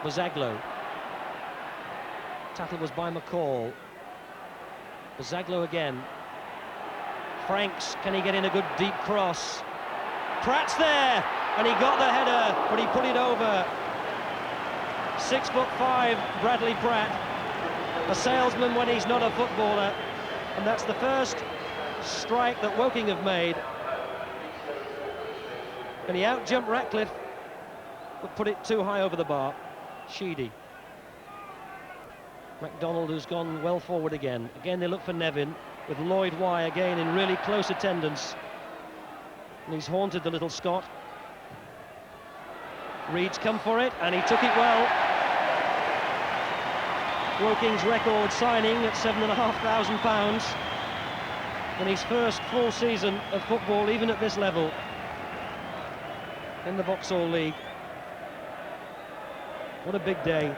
Bazaglo. Tackle was by McCall. Bazaglo again. Franks, can he get in a good deep cross? Pratt's there, and he got the header, but he put it over. 6'5", Bradley Pratt, a salesman when he's not a footballer, and that's the first strike that Woking have made. And he out-jumped Ratcliffe, but put it too high over the bar. Sheedy. MacDonald, who's gone well forward again. Again, they look for Nevin, with Lloyd Y again in really close attendance. And he's haunted the little Scot. Reed's come for it, and he took it well. Woking's record signing at £7,500. And his first full season of football, even at this level, in the Vauxhall League. What a big day.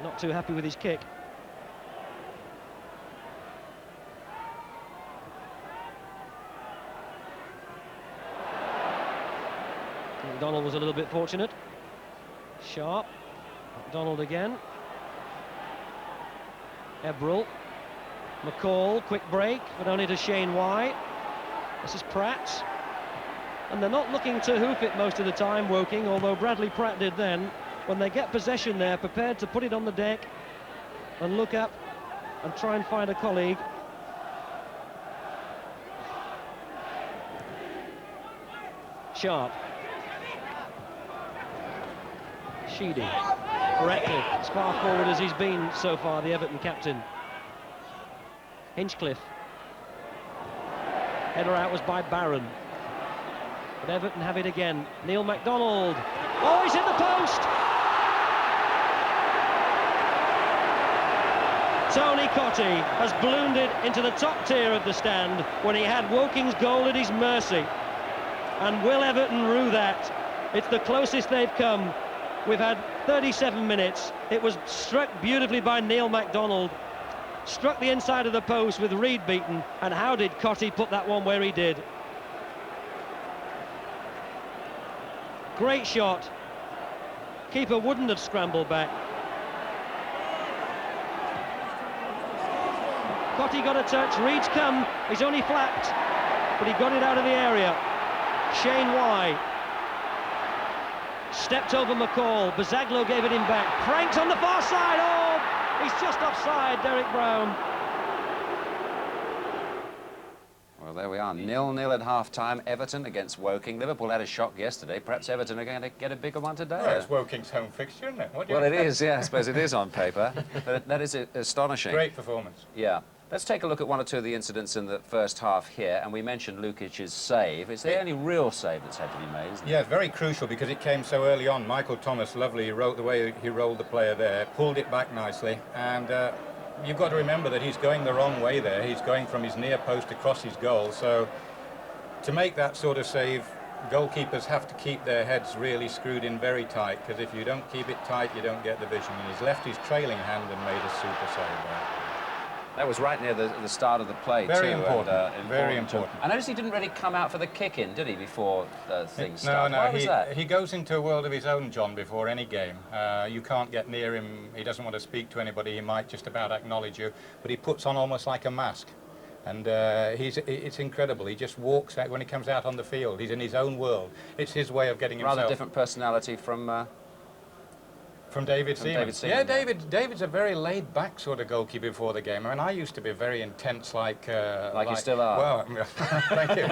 Not too happy with his kick. McDonald was a little bit fortunate. Sharp. McDonald again. Ebrel. McCall, quick break, but only to Shane Y. This is Pratt. And they're not looking to hoof it most of the time, Woking, although Bradley Pratt did then. When they get possession, they're prepared to put it on the deck and look up and try and find a colleague. Sharp. Sheedy. Ratcliffe, as far forward as he's been so far, the Everton captain. Hinchcliffe. Header out was by Barron. But Everton have it again. Neil MacDonald. Oh, he's hit the post! Tony Cottee has ballooned it into the top tier of the stand when he had Woking's goal at his mercy. And will Everton rue that? It's the closest they've come. We've had 37 minutes. It was struck beautifully by Neil MacDonald. Struck the inside of the post with Reed beaten. And how did Cottee put that one where he did? Great shot. Keeper wouldn't have scrambled back. Cottee got a touch. Reed's come. He's only flapped, but he got it out of the area. Shane Y. Stepped over McCall. Bazaglo gave it him back. Franks on the far side. Oh, he's just offside, Derek Brown. Well, there we are, 0-0 at half-time. Everton against Woking. Liverpool had a shock yesterday. Perhaps Everton are going to get a bigger one today. Well, it's Woking's home fixture, isn't it? Well, it is, yeah. I suppose it is on paper. But that is astonishing. Great performance. Yeah. Let's take a look at one or two of the incidents in the first half here. And we mentioned Lukic's save. It's the only real save that's had to be made, isn't it? Yeah, very crucial because it came so early on. Michael Thomas, lovely, he wrote the way he rolled the player there, pulled it back nicely, and you've got to remember that he's going the wrong way there. He's going from his near post across his goal, so to make that sort of save, goalkeepers have to keep their heads really screwed in very tight, because if you don't keep it tight, you don't get the vision. And he's left his trailing hand and made a super save there. That was right near the start of the play, very too. Important. And, very important. I noticed he didn't really come out for the kick-in, did he, before things No, started? Why was that? He goes into a world of his own, John, before any game. You can't get near him. He doesn't want to speak to anybody. He might just about acknowledge you, but he puts on almost like a mask. And it's incredible. He just walks out when he comes out on the field. He's in his own world. It's his way of getting himself. Rather different personality from David Seaman. David Seaman, Yeah, yeah. David's a very laid-back sort of goalkeeper before the game. I mean, I used to be very intense, like you still are. Well, thank you,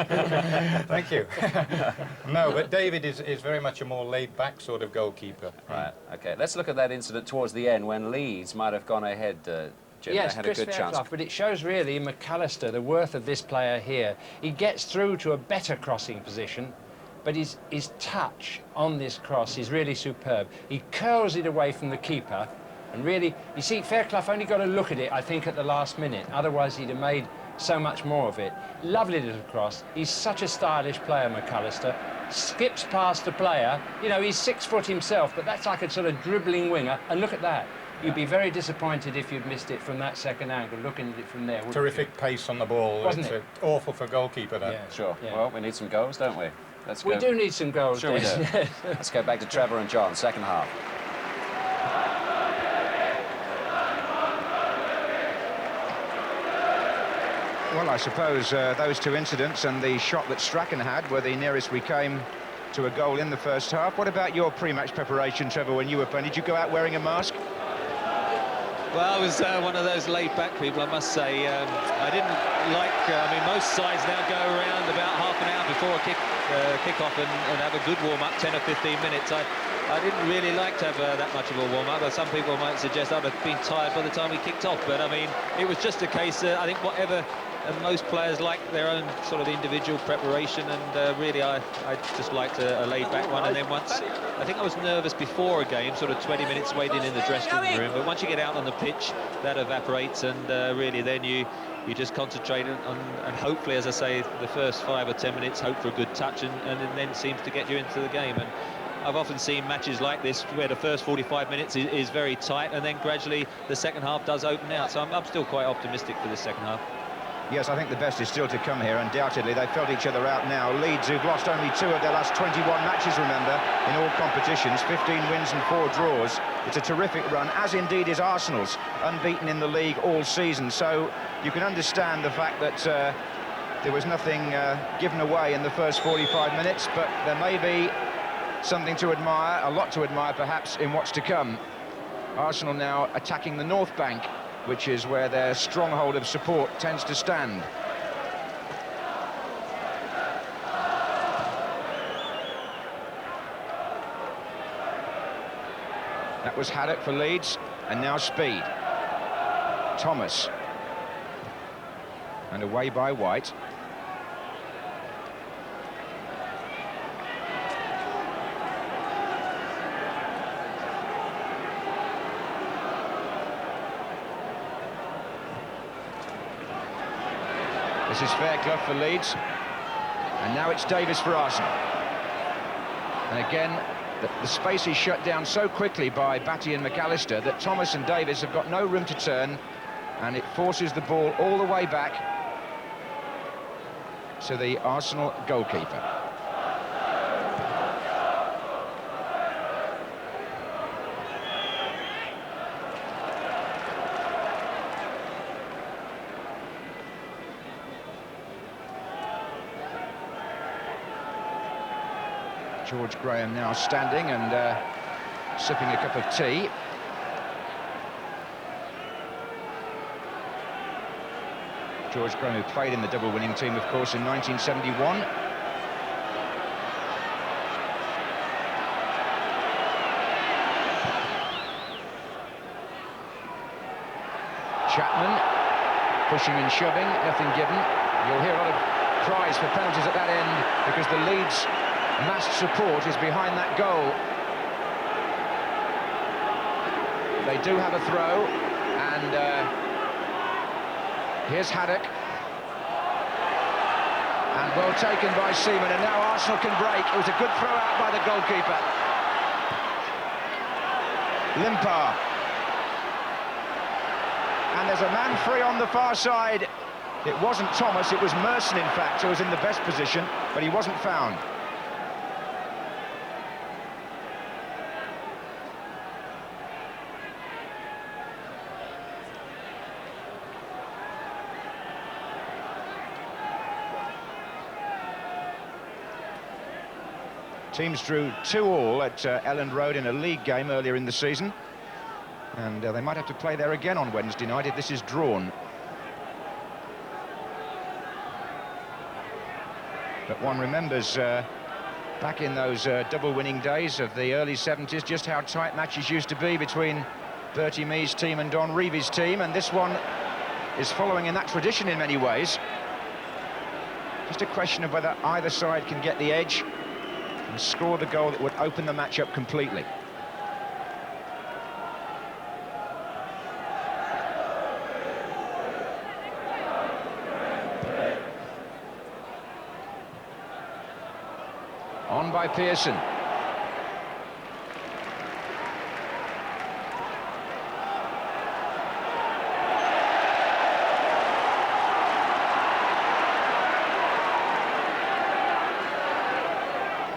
thank you. No, but David is very much a more laid-back sort of goalkeeper. Right. Okay. Let's look at that incident towards the end when Leeds might have gone ahead. Jim. Yes, They had Chris a good chance. Fairclough, but it shows really McAllister the worth of this player here. He gets through to a better crossing position, but his touch on this cross is really superb. He curls it away from the keeper, and really, you see, Fairclough only got to look at it, I think, at the last minute. Otherwise, he'd have made so much more of it. Lovely little cross. He's such a stylish player, McAllister. Skips past the player. You know, he's 6 foot himself, but that's like a sort of dribbling winger. And look at that. You'd be very disappointed if you'd missed it from that second angle, looking at it from there. Terrific pace on the ball. Wasn't it's it? Awful for goalkeeper, that. Yeah. Sure. Yeah. Well, we need some goals, don't we? Let's go. We do need some goals. Sure we do. Des. Let's go back to Trevor and John, second half. Well, I suppose those two incidents and the shot that Strachan had were the nearest we came to a goal in the first half. What about your pre-match preparation, Trevor, when you were playing? Did you go out wearing a mask? Well, I was one of those laid-back people, I must say. I didn't like... I mean, most sides now go around about half an hour before a kick-off and have a good warm-up, 10 or 15 minutes. I didn't really like to have that much of a warm-up. Some people might suggest I'd have been tired by the time we kicked off. But, I mean, it was just a case, I think, whatever... And most players like their own sort of individual preparation, and really I just liked a laid-back one. And then once, I think I was nervous before a game, sort of 20 minutes waiting in the dressing room, but once you get out on the pitch, that evaporates, and really then you just concentrate on, and hopefully, as I say, the first 5 or 10 minutes, hope for a good touch, and it then seems to get you into the game. And I've often seen matches like this where the first 45 minutes is very tight, and then gradually the second half does open out. So I'm still quite optimistic for the second half. Yes, I think the best is still to come here, undoubtedly. They've felt each other out now. Leeds, who've lost only 2 of their last 21 matches, remember, in all competitions, 15 wins and 4 draws. It's a terrific run, as indeed is Arsenal's, unbeaten in the league all season. So you can understand the fact that there was nothing given away in the first 45 minutes, but there may be something to admire, a lot to admire perhaps, in what's to come. Arsenal now attacking the North Bank, which is where their stronghold of support tends to stand. That was Haddock for Leeds, and now Speed. Thomas. And away by White. This is Fairclough for Leeds, and now it's Davis for Arsenal. And again, the space is shut down so quickly by Batty and McAllister that Thomas and Davis have got no room to turn, and it forces the ball all the way back to the Arsenal goalkeeper. George Graham now standing and sipping a cup of tea. George Graham, who played in the double-winning team, of course, in 1971. Chapman pushing and shoving, nothing given. You'll hear a lot of cries for penalties at that end because the Leeds massed support is behind that goal. They do have a throw, and here's Haddock. And well taken by Seaman, and now Arsenal can break. It was a good throw out by the goalkeeper. Limpar. And there's a man free on the far side. It wasn't Thomas, it was Merson, in fact, who was in the best position, but he wasn't found. Teams drew 2-2 at Elland Road in a league game earlier in the season. And they might have to play there again on Wednesday night if this is drawn. But one remembers back in those double winning days of the early 70s just how tight matches used to be between Bertie Mee's team and Don Reevy's team, and this one is following in that tradition in many ways. Just a question of whether either side can get the edge and score the goal that would open the match up completely. On by Pearson.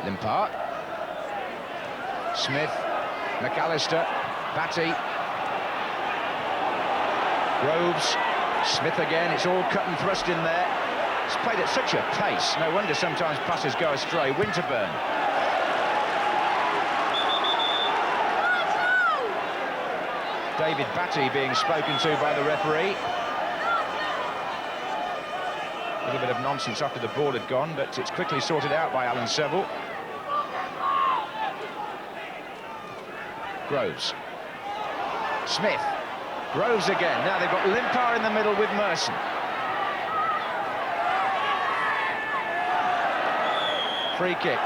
Limpar. Smith. McAllister. Batty. Groves. Smith again. It's all cut and thrust in there. It's played at such a pace. No wonder sometimes passes go astray. Winterburn. David Batty being spoken to by the referee. A little bit of nonsense after the ball had gone, but it's quickly sorted out by Alan Seville. Groves. Smith. Groves again. Now they've got Limpar in the middle with Merson. Free kick.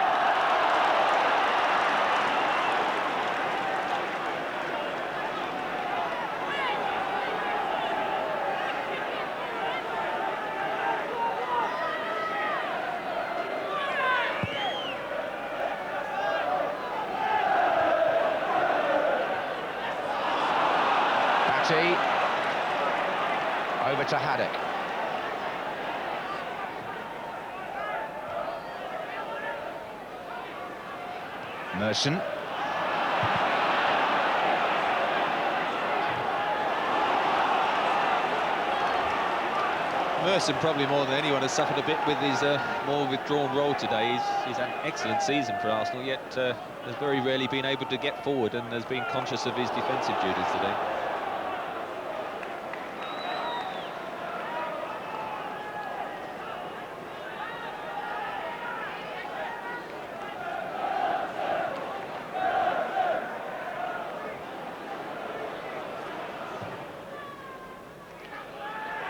Batty. Over to Haddock. Merson. Merson probably more than anyone has suffered a bit with his more withdrawn role today. He's had an excellent season for Arsenal, yet has very rarely been able to get forward and has been conscious of his defensive duties today.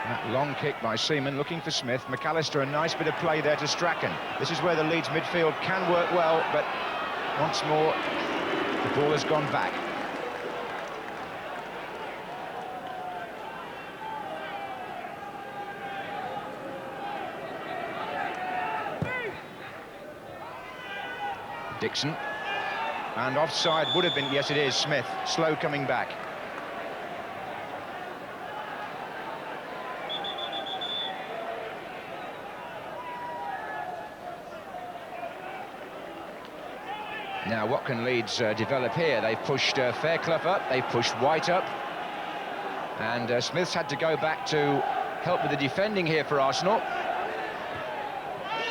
That long kick by Seaman, looking for Smith. McAllister, a nice bit of play there to Strachan. This is where the Leeds midfield can work well, but once more, the ball has gone back. Dixon. And offside would have been, yes it is, Smith. Slow coming back. Now, what can Leeds develop here? They've pushed Fairclough up, they've pushed White up, and Smith's had to go back to help with the defending here for Arsenal.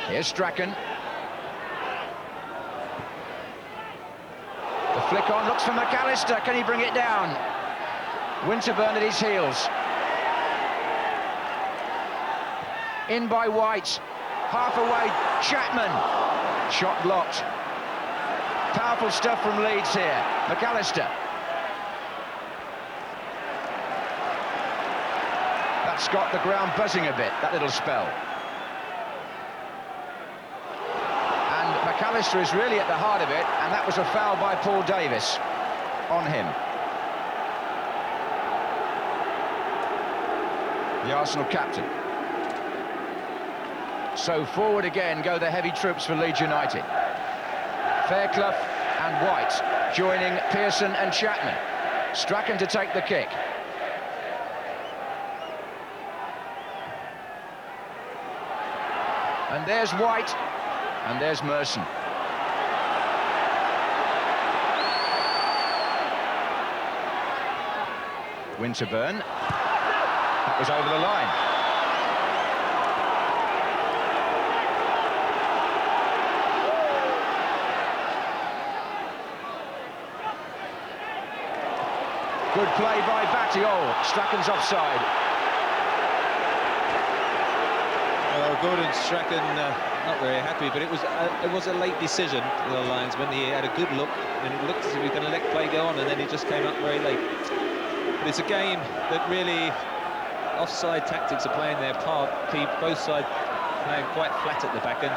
Here's Strachan. The flick on, looks for McAllister, can he bring it down? Winterburn at his heels. In by White, half away, Chapman. Shot blocked. Powerful stuff from Leeds here. McAllister. That's got the ground buzzing a bit, that little spell. And McAllister is really at the heart of it, and that was a foul by Paul Davis on him. The Arsenal captain. So forward again go the heavy troops for Leeds United. Fairclough and White joining Pearson and Chapman. Strachan to take the kick. And there's White, and there's Merson. Winterburn. That was over the line. Good play by Batty. Oh, Strachan's offside. Gordon Strachan not very happy, but it was a late decision for the linesman. He had a good look, and it looked as if he was going to let play go on, and then he just came up very late. But it's a game that really offside tactics are playing their part. Both sides playing quite flat at the back, and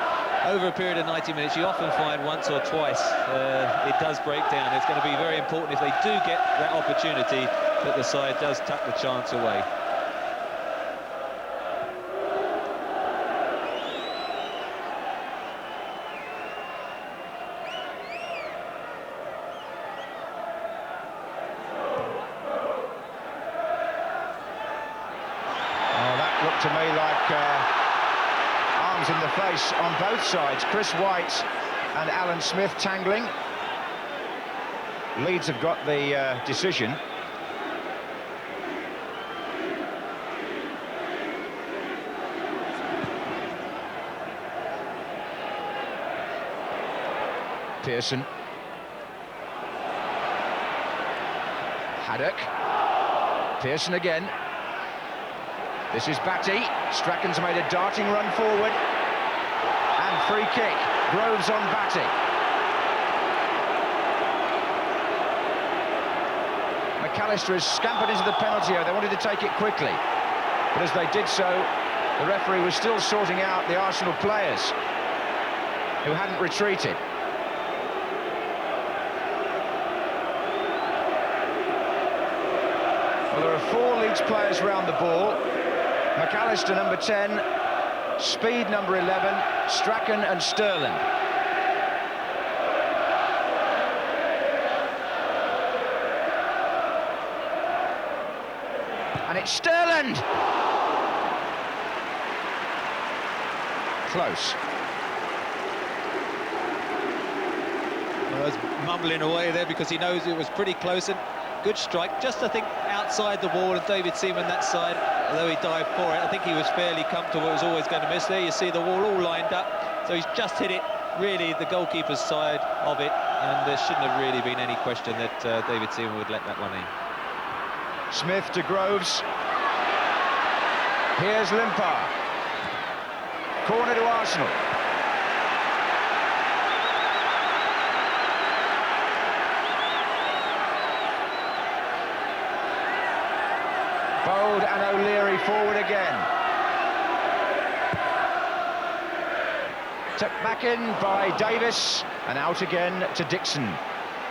over a period of 90 minutes, you often find once or twice it does break down. It's going to be very important if they do get that opportunity that the side does tuck the chance away. Looked to me like arms in the face on both sides. Chris White and Alan Smith tangling. Leeds have got the decision. Pearson. Haddock. Pearson again. This is Batty. Strachan's made a darting run forward. And free kick. Groves on Batty. McAllister has scampered into the penalty area. They wanted to take it quickly. But as they did so, the referee was still sorting out the Arsenal players who hadn't retreated. Well, there are 4 Leeds players round the ball. McAllister, number 10, Speed, number 11, Strachan and Sterling. And it's Sterling! Close. Well, I was mumbling away there because he knows it was pretty close, and good strike, just I think outside the wall, and David Seaman that side, although he dived for it, I think he was fairly comfortable. It was always going to miss. There you see the wall all lined up, so he's just hit it really the goalkeeper's side of it, and there shouldn't have really been any question that David Seaman would let that one in. Smith to Groves. Here's Limpar. Corner to Arsenal. Bold and O'Leary forward again. Tucked back in by Davis, and out again to Dixon.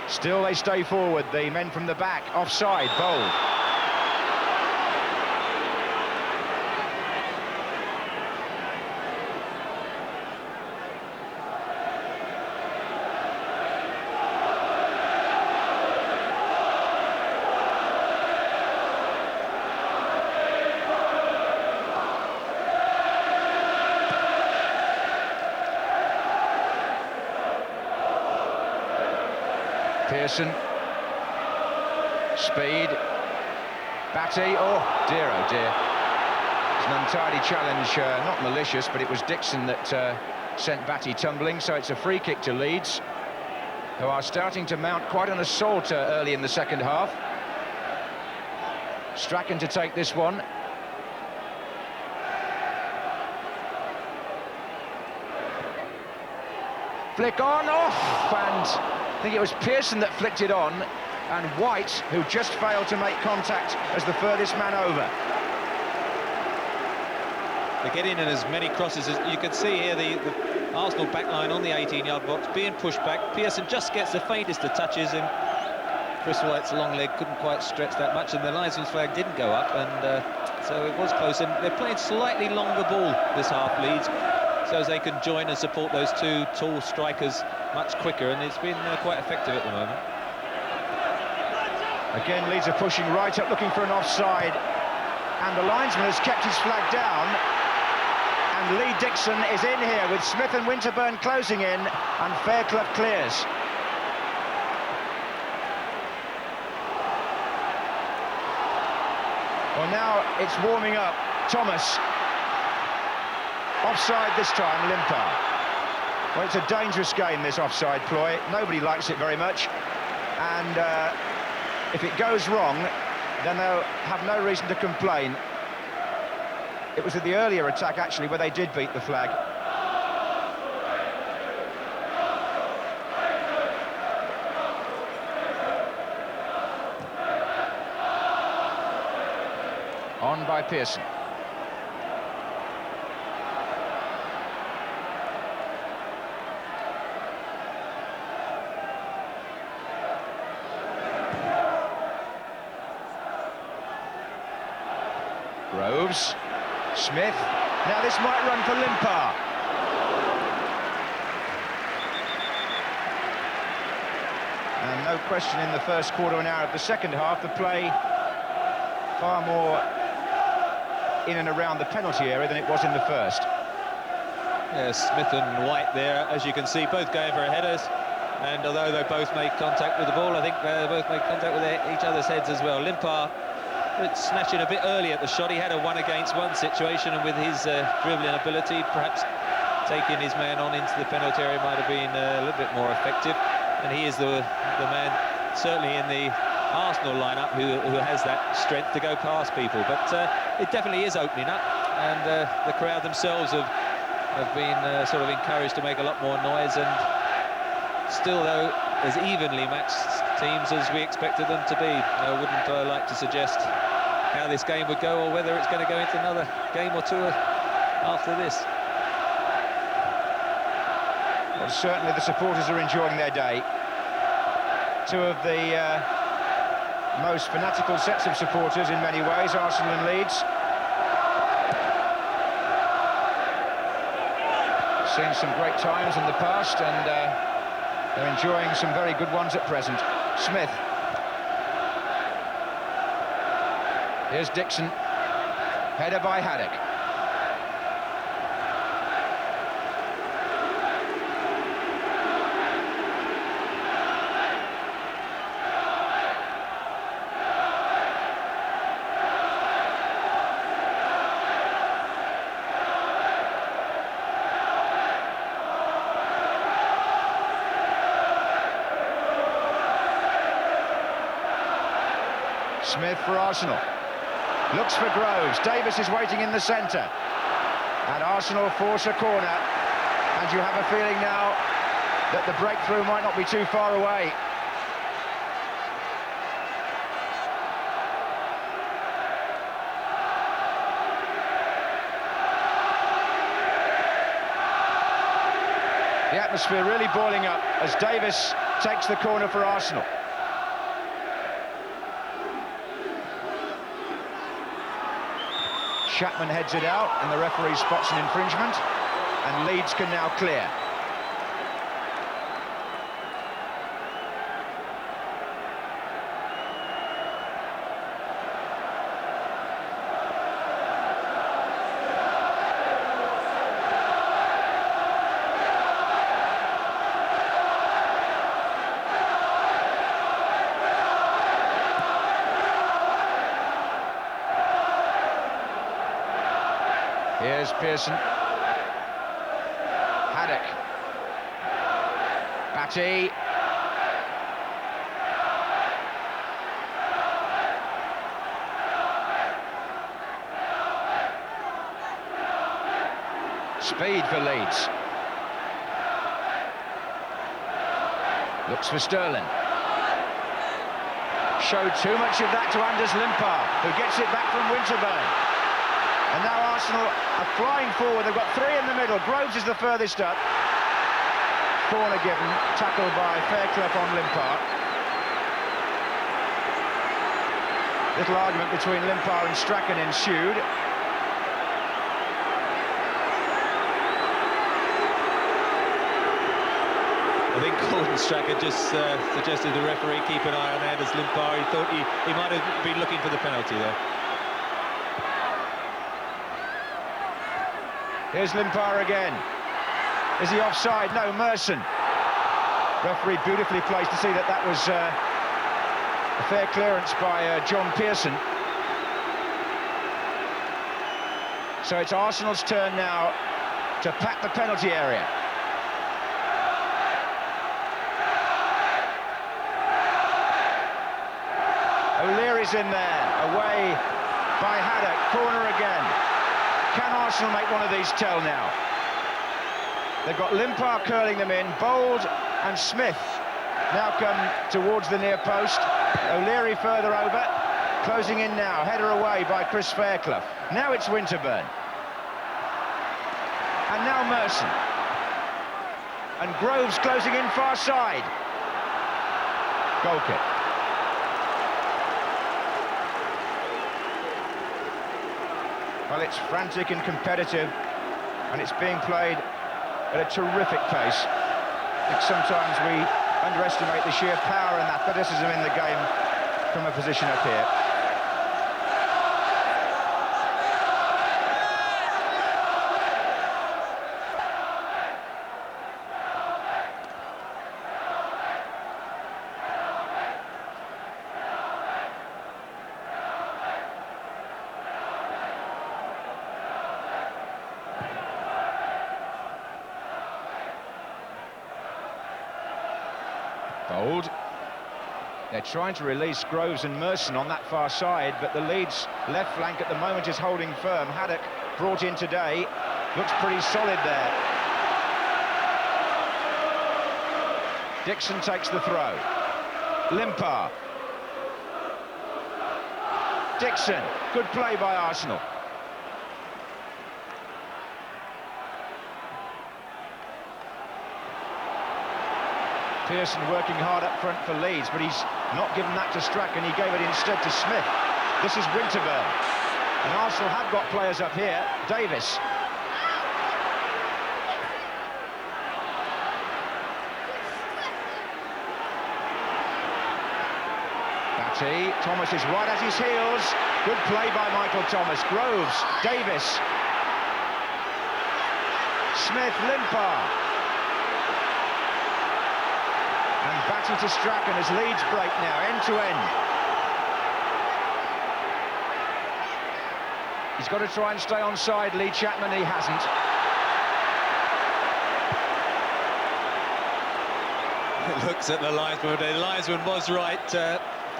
Still they stay forward, the men from the back. Offside, Bold. Pearson, Speed, Batty, oh dear, it's an untidy challenge, not malicious, but it was Dixon that sent Batty tumbling, so it's a free kick to Leeds, who are starting to mount quite an assault early in the second half. Strachan to take this one. Flick on, off, and I think it was Pearson that flicked it on, and White, who just failed to make contact as the furthest man over. They're getting in as many crosses as you can see here. The Arsenal backline on the 18-yard box being pushed back. Pearson just gets the faintest of touches, and Chris White's long leg couldn't quite stretch that much, and the linesman's flag didn't go up, and so it was close. And they're playing slightly longer ball this half, Leeds, so as they can join and support those 2 tall strikers much quicker, and it's been quite effective at the moment. Again, Leeds are pushing right up, looking for an offside, and the linesman has kept his flag down, and Lee Dixon is in here with Smith and Winterburn closing in, and Fairclough clears. Well, now it's warming up. Thomas. Offside this time, Limpar. Well, it's a dangerous game, this offside ploy. Nobody likes it very much. And if it goes wrong, then they'll have no reason to complain. It was with the earlier attack, actually, where they did beat the flag. On by Pearson. Groves. Smith. Now this might run for Limpar. And no question in the first quarter and hour of the second half, the play far more in and around the penalty area than it was in the first. Yeah, Smith and White there, as you can see, both going for headers. And although they both made contact with the ball, I think they both made contact with each other's heads as well. Limpar snatching a bit early at the shot. He had a 1-against-1 situation, and with his dribbling ability, perhaps taking his man on into the penalty area might have been a little bit more effective. And he is the man, certainly in the Arsenal lineup, who has that strength to go past people. But it definitely is opening up, and the crowd themselves have been sort of encouraged to make a lot more noise, and still, though, as evenly matched teams as we expected them to be. I wouldn't like to suggest how this game would go, or whether it's going to go into another game or two after this. Well, certainly the supporters are enjoying their day. Two of the most fanatical sets of supporters in many ways, Arsenal and Leeds. Seen some great times in the past, and they're enjoying some very good ones at present. Smith. Here's Dixon. Header by Haddock. Smith for Arsenal. Looks for Groves. Davis is waiting in the centre. And Arsenal force a corner. And you have a feeling now that the breakthrough might not be too far away. The atmosphere really boiling up as Davis takes the corner for Arsenal. Chapman heads it out, and the referee spots an infringement, and Leeds can now clear. Here's Pearson. Haddock. Batty. Speed for Leeds. Looks for Sterling. Showed too much of that to Anders Limpar, who gets it back from Winterburn. And now Arsenal are flying forward. They've got three in the middle. Groves is the furthest up. Corner given, tackled by Fairclough on Limpar. Little argument between Limpar and Strachan ensued. I think Gordon Strachan just suggested the referee keep an eye on Anders Limpar. He thought he might have been looking for the penalty there. Here's Limpar again. Is he offside? No, Merson. Referee beautifully placed to see that that was a fair clearance by John Pearson. So it's Arsenal's turn now to pack the penalty area. Davies in there, away by Haddock, corner again. Can Arsenal make one of these tell now? They've got Limpar curling them in, Bold and Smith now come towards the near post. O'Leary further over, closing in now, header away by Chris Fairclough. Now it's Winterburn. And now Merson. And Groves closing in far side. Goal kick. Well, it's frantic and competitive, and it's being played at a terrific pace. I think sometimes we underestimate the sheer power and athleticism in the game from a position up here. Bold. They're trying to release Groves and Merson on that far side, but the Leeds left flank at the moment is holding firm. Haddock brought in today, looks pretty solid there. Dixon takes the throw. Limpar. Dixon, good play by Arsenal. Pearson working hard up front for Leeds, but he's not given that to Strachan. He gave it instead to Smith. This is Winterburn. And Arsenal have got players up here. Davis. Batty. Thomas is right at his heels. Good play by Michael Thomas. Groves. Davis. Smith. Limpar. And Batty to Strachan as Leeds break now, end to end. He's got to try and stay onside, Lee Chapman, he hasn't. Looks at the linesman. The linesman was right.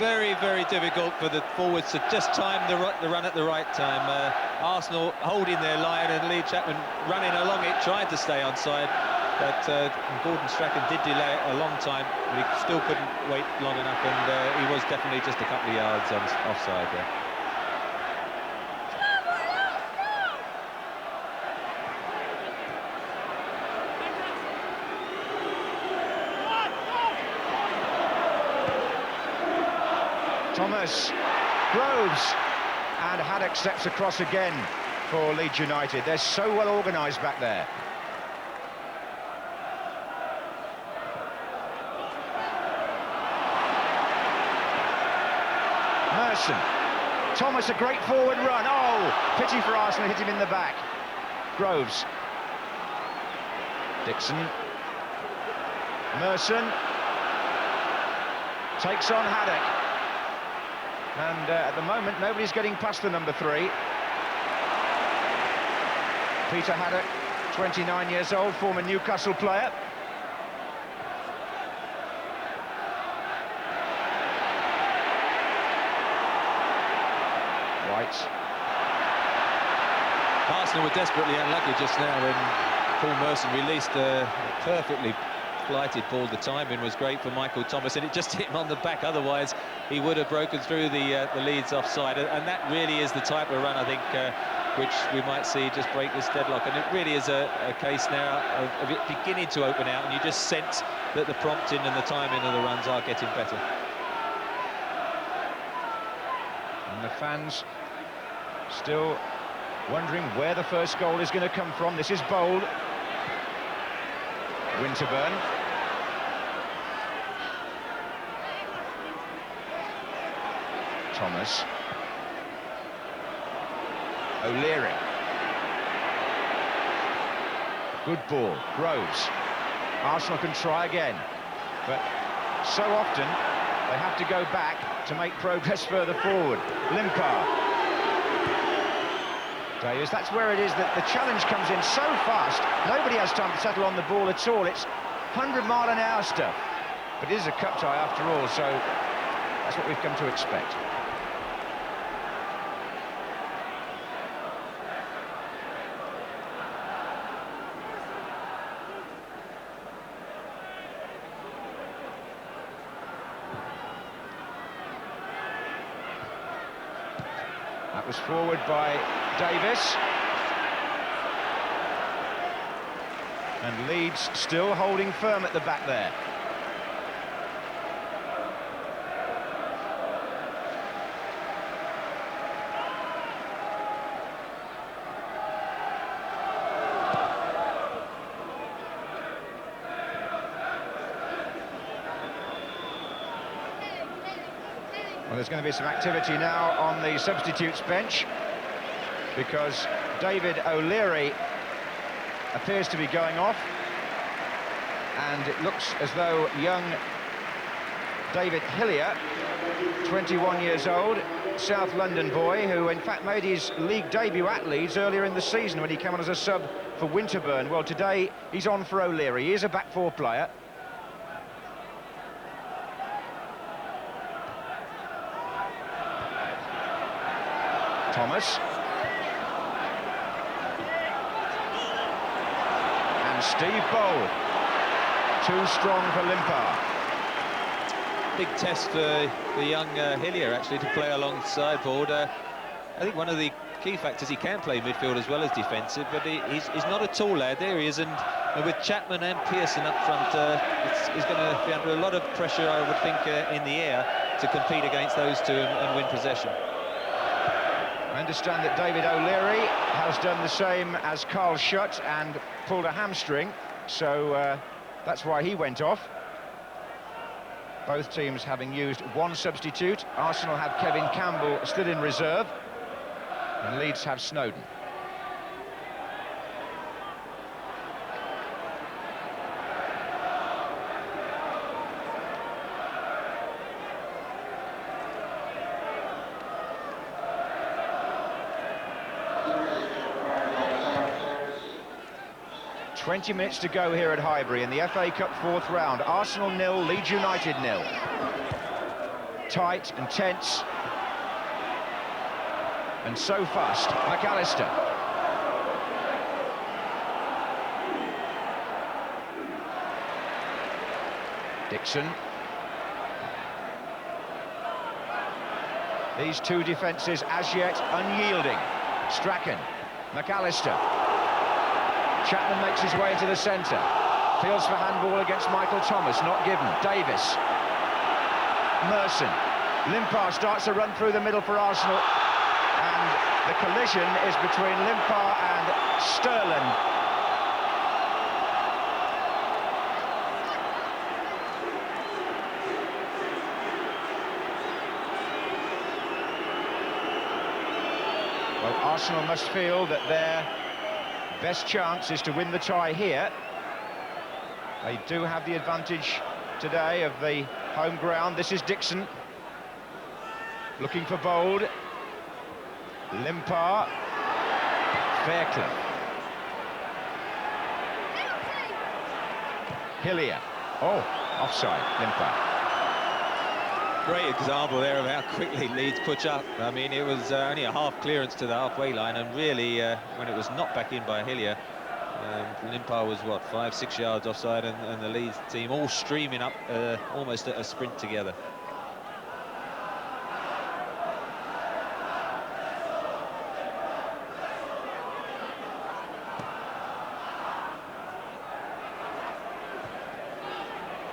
Very, very difficult for the forwards to just time the run at the right time. Arsenal holding their line and Lee Chapman running along it, trying to stay onside. But Gordon Strachan did delay it a long time, but he still couldn't wait long enough, and he was definitely just a couple of yards offside there. Thomas, Groves, and Haddock steps across again for Leeds United. They're so well organised back there. Merson. Thomas, a great forward run. Oh, pity for Arsenal, hit him in the back. Groves. Dixon. Merson. Takes on Haddock. And at the moment, nobody's getting past the number 3. Peter Haddock, 29 years old, former Newcastle player. White. Arsenal were desperately unlucky just now when Paul Merson released a perfectly flighted ball. The timing was great for Michael Thomas, and it just hit him on the back. Otherwise, he would have broken through the Leeds offside. And that really is the type of run, I think, which we might see just break this deadlock. And it really is a case now of it beginning to open out, and you just sense that the prompting and the timing of the runs are getting better. And the fans still wondering where the first goal is going to come from. This is Bold. Winterburn. Thomas. O'Leary. Good ball. Groves. Arsenal can try again, but so often they have to go back to make progress further forward. Limpar. Davies, that's where it is that the challenge comes in so fast. Nobody has time to settle on the ball at all. It's 100-mile-an-hour stuff. But it is a cup tie after all, so that's what we've come to expect. That was forward by Davis. And Leeds still holding firm at the back there. Well, there's going to be some activity now on the substitutes bench, because David O'Leary appears to be going off, and it looks as though young David Hillier, 21 years old, South London boy, who in fact made his league debut at Leeds earlier in the season when he came on as a sub for Winterburn. Well, today he's on for O'Leary. He is a back four player. Thomas. And Steve Bold. Too strong for Limpar. Big test for the young Hillier, actually, to play alongside Bold. I think one of the key factors, he can play midfield as well as defensive, but he's not a tall lad. There he is, and with Chapman and Pearson up front, he's going to be under a lot of pressure, I would think, in the air to compete against those two and win possession. I understand that David O'Leary has done the same as Carl Schutt and pulled a hamstring, so that's why he went off. Both teams having used one substitute. Arsenal have Kevin Campbell still in reserve, and Leeds have Snowden. "20 minutes to go here at Highbury in the FA Cup fourth round. Arsenal 0, Leeds United 0. Tight and tense. And so fast. McAllister. Dixon. These two defences as yet unyielding. Strachan. McAllister. Chapman makes his way into the centre. Feels for handball against Michael Thomas, not given. Davis. Merson. Limpar starts a run through the middle for Arsenal. And the collision is between Limpar and Sterling. Well, Arsenal must feel that their best chance is to win the tie here. They do have the advantage today of the home ground. This is Dixon. Looking for Bold. Limpar. Fairclough. Hillier. Oh, offside, Limpar. Great example there of how quickly Leeds push up. I mean, it was only a half clearance to the halfway line, and really, when it was knocked back in by Hillier, Limpar was, what, 5-6 yards offside, and the Leeds team all streaming up almost at a sprint together.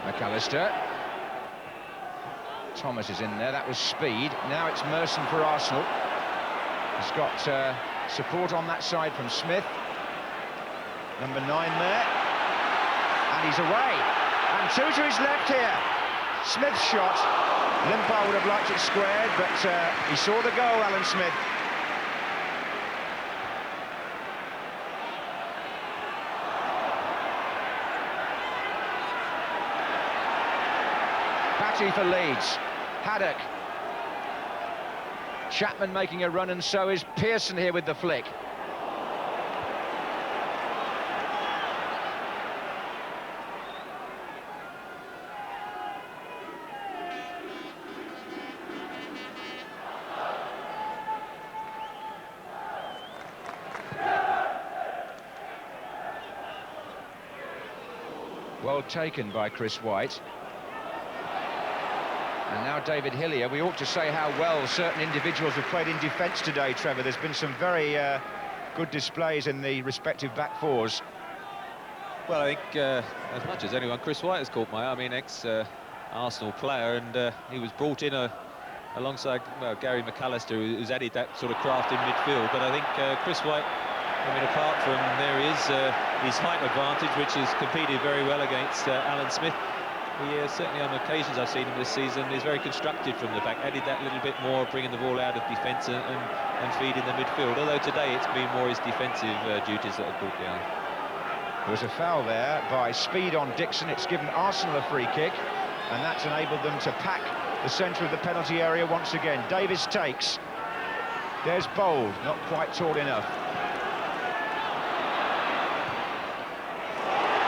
McAllister. Thomas is in there. That was speed. Now it's Merson for Arsenal. He's got support on that side from Smith. Number 9 there. And he's away. And two to his left here. Smith's shot. Limpar would have liked it squared, but he saw the goal, Alan Smith. Batty for Leeds. Haddock. Chapman making a run, and so is Pearson here with the flick. Well taken by Chris White. And now David Hillier. We ought to say how well certain individuals have played in defence today, Trevor. There's been some very good displays in the respective back fours. Well, I think as much as anyone, Chris White has caught my eye. I mean, ex-Arsenal player, and he was brought in alongside Gary McAllister, who's added that sort of craft in midfield. But I think Chris White, I mean, apart from there is his height advantage, which has competed very well against Alan Smith. He certainly on occasions I've seen him this season is very constructive from the back, added that little bit more, bringing the ball out of defence and feeding the midfield. Although today it's been more his defensive duties that have caught the eye. There was a foul there by Speed on Dixon. It's given Arsenal a free kick, and that's enabled them to pack the centre of the penalty area once again. Davis takes. There's Bold, not quite tall enough.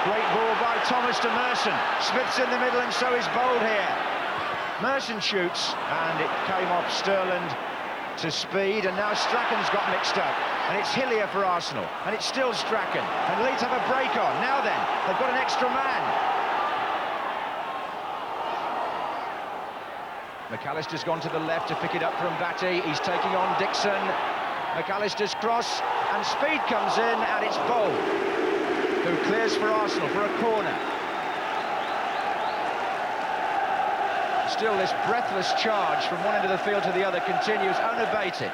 Great ball by Thomas to Merson. Smith's in the middle, and so is Bold here. Merson shoots, and it came off Sterland to Speed, and now Strachan's got mixed up. And it's Hillier for Arsenal, and it's still Strachan. And Leeds have a break on. Now then, they've got an extra man. McAllister's gone to the left to pick it up from Batty. He's taking on Dixon. McAllister's cross, and Speed comes in, and it's Bold, who clears for Arsenal for a corner. Still, this breathless charge from one end of the field to the other continues unabated.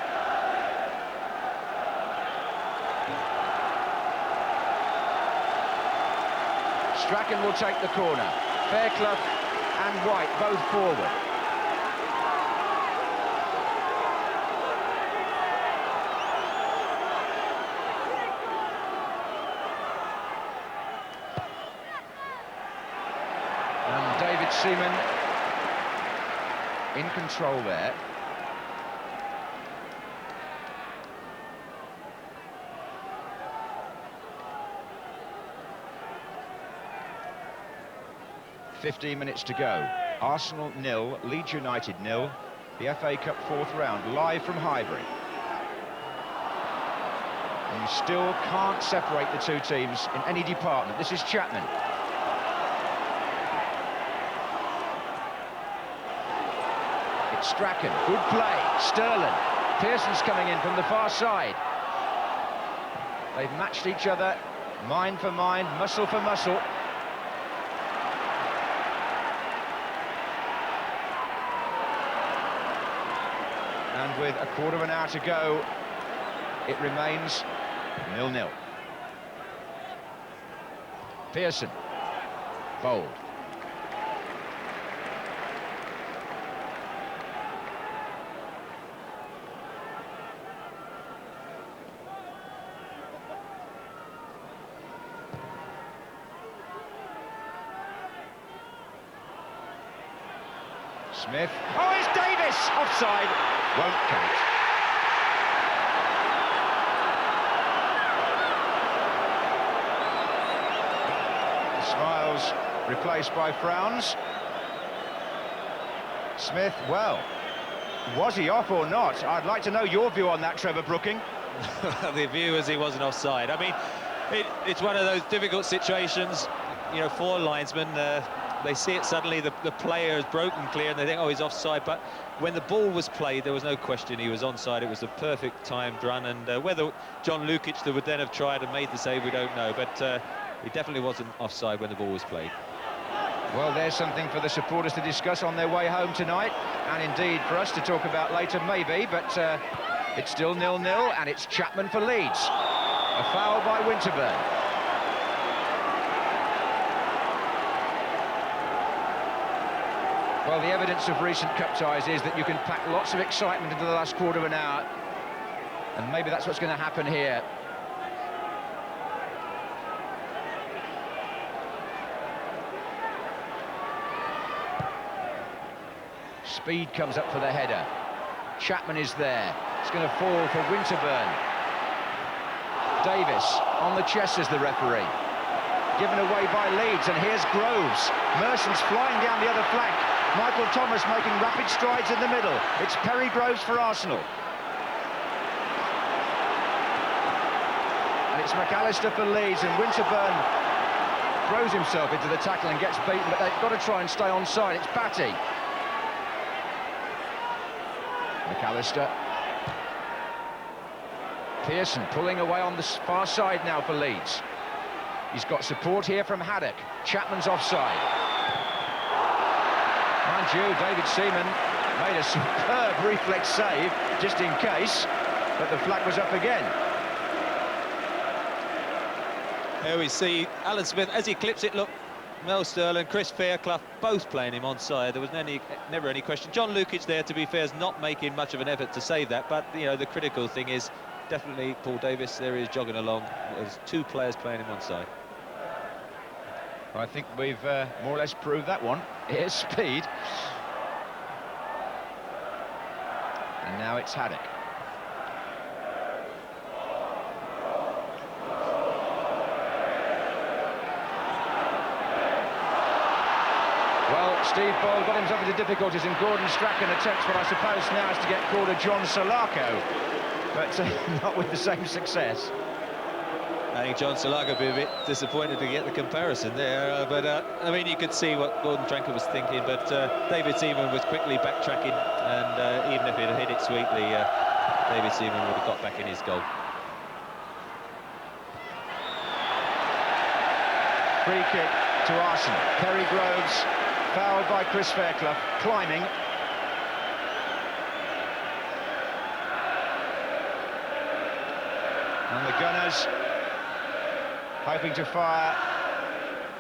Strachan will take the corner. Fairclough and White both forward. And David Seaman in control there. .15 minutes to go. Arsenal 0, Leeds United 0. The FA Cup 4th round, live from Highbury. And you still can't separate the two teams in any department. This is Chapman. It's Strachan, good play. Sterling. Pearson's coming in from the far side. They've matched each other, mind for mind, muscle for muscle. And with a quarter of an hour to go, it remains 0-0. Pearson. Bold. Smith. Oh, it's Davis! Offside. Won't count. Smiles replaced by frowns. Smith, well, was he off or not? I'd like to know your view on that, Trevor Brooking. The view is he wasn't offside. I mean, it's one of those difficult situations, you know, for linesmen. They see it suddenly, the player has broken clear and they think, oh, he's offside. But when the ball was played, there was no question he was onside. It was a perfect timed run, and whether John Lukic would then have tried and made the save, we don't know. But he definitely wasn't offside when the ball was played. Well, there's something for the supporters to discuss on their way home tonight, and indeed for us to talk about later, maybe. But it's still 0-0, and it's Chapman for Leeds. A foul by Winterburn. Well, the evidence of recent cup ties is that you can pack lots of excitement into the last quarter of an hour, and maybe that's what's going to happen here. Speed comes up for the header. Chapman is there. It's going to fall for Winterburn. Davis on the chest as the referee. Given away by Leeds, and here's Groves. Merson's flying down the other flank. Michael Thomas making rapid strides in the middle. It's Perry Groves for Arsenal. And it's McAllister for Leeds, and Winterburn throws himself into the tackle and gets beaten, but they've got to try and stay onside. It's Batty. McAllister. Pearson pulling away on the far side now for Leeds. He's got support here from Haddock. Chapman's offside. Mind you, David Seaman made a superb reflex save, just in case, but the flag was up again. There we see Alan Smith, as he clips it, look, Mel Sterling, Chris Fairclough, both playing him onside. There was never any question. John Lukic there, to be fair, is not making much of an effort to save that, but, you know, the critical thing is definitely Paul Davis. There he is jogging along. There's two players playing him onside. I think we've more or less proved that one. Here's speed. And now it's Haddock. Well, Steve Boyle got himself into difficulties, and Gordon Strachan attempts what I suppose now is to get called a John Salako, but not with the same success. I think John Salako would be a bit disappointed to get the comparison there, but I mean, you could see what Gordon Strachan was thinking, but David Seaman was quickly backtracking, and even if he'd hit it sweetly, David Seaman would have got back in his goal. Free kick to Arsenal. Perry Groves, fouled by Chris Fairclough, climbing. And the Gunners hoping to fire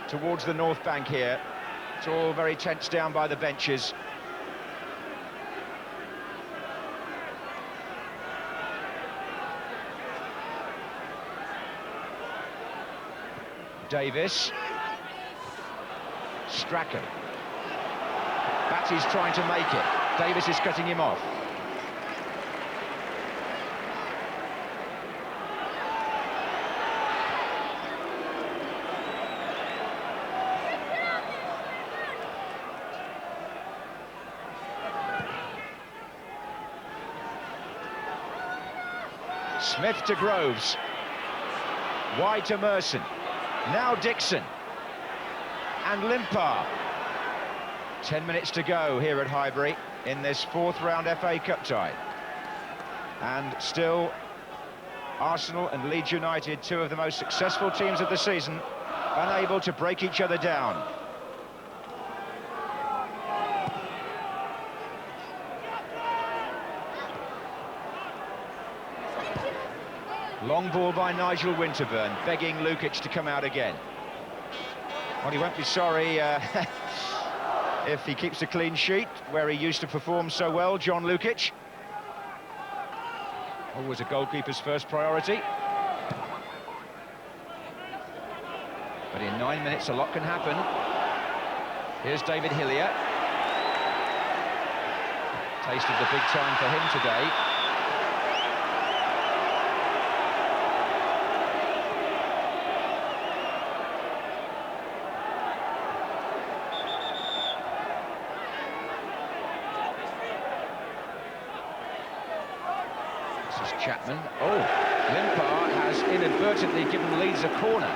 towards the north bank here. It's all very tense down by the benches. Davis. Strachan. Batty's trying to make it. Davis is cutting him off. Smith to Groves. Wide to Merson. Now Dixon. And Limpar. 10 minutes to go here at Highbury in this fourth round FA Cup tie. And still, Arsenal and Leeds United, two of the most successful teams of the season, unable to break each other down. Long ball by Nigel Winterburn, begging Lukic to come out again. Well, he won't be sorry if he keeps a clean sheet, where he used to perform so well, John Lukic. Always a goalkeeper's first priority. But in 9 minutes, a lot can happen. Here's David Hillier. Taste of the big time for him today. Chapman. Oh, Limpar has inadvertently given Leeds a corner.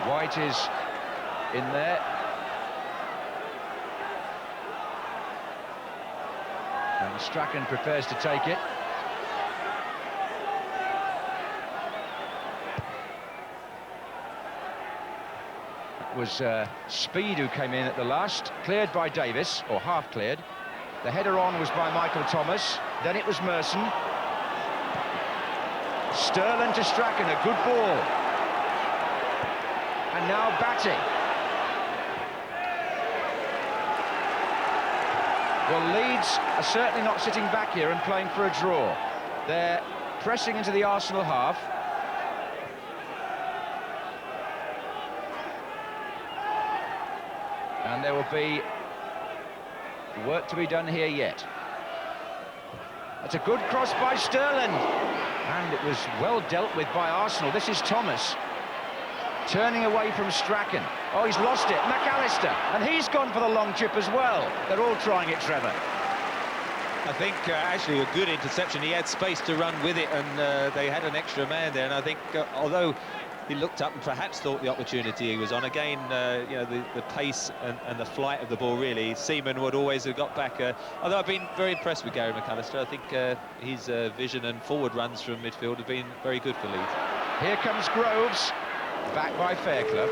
White is in there. And Strachan prepares to take it. Was Speed who came in at the last, cleared by Davis, or half cleared. The header on was by Michael Thomas, then it was Merson. Sterling to Strachan, a good ball. And now Batty. Well, Leeds are certainly not sitting back here and playing for a draw. They're pressing into the Arsenal half. And there will be work to be done here yet. That's a good cross by Sterling. And it was well dealt with by Arsenal. This is Thomas. Turning away from Strachan. Oh, he's lost it. McAllister. And he's gone for the long chip as well. They're all trying it, Trevor. I think actually a good interception. He had space to run with it, and they had an extra man there. And I think although he looked up and perhaps thought the opportunity he was on. Again, you know, the pace and the flight of the ball, really, Seaman would always have got back. Although I've been very impressed with Gary McAllister. I think his vision and forward runs from midfield have been very good for Leeds. Here comes Groves, back by Fairclough.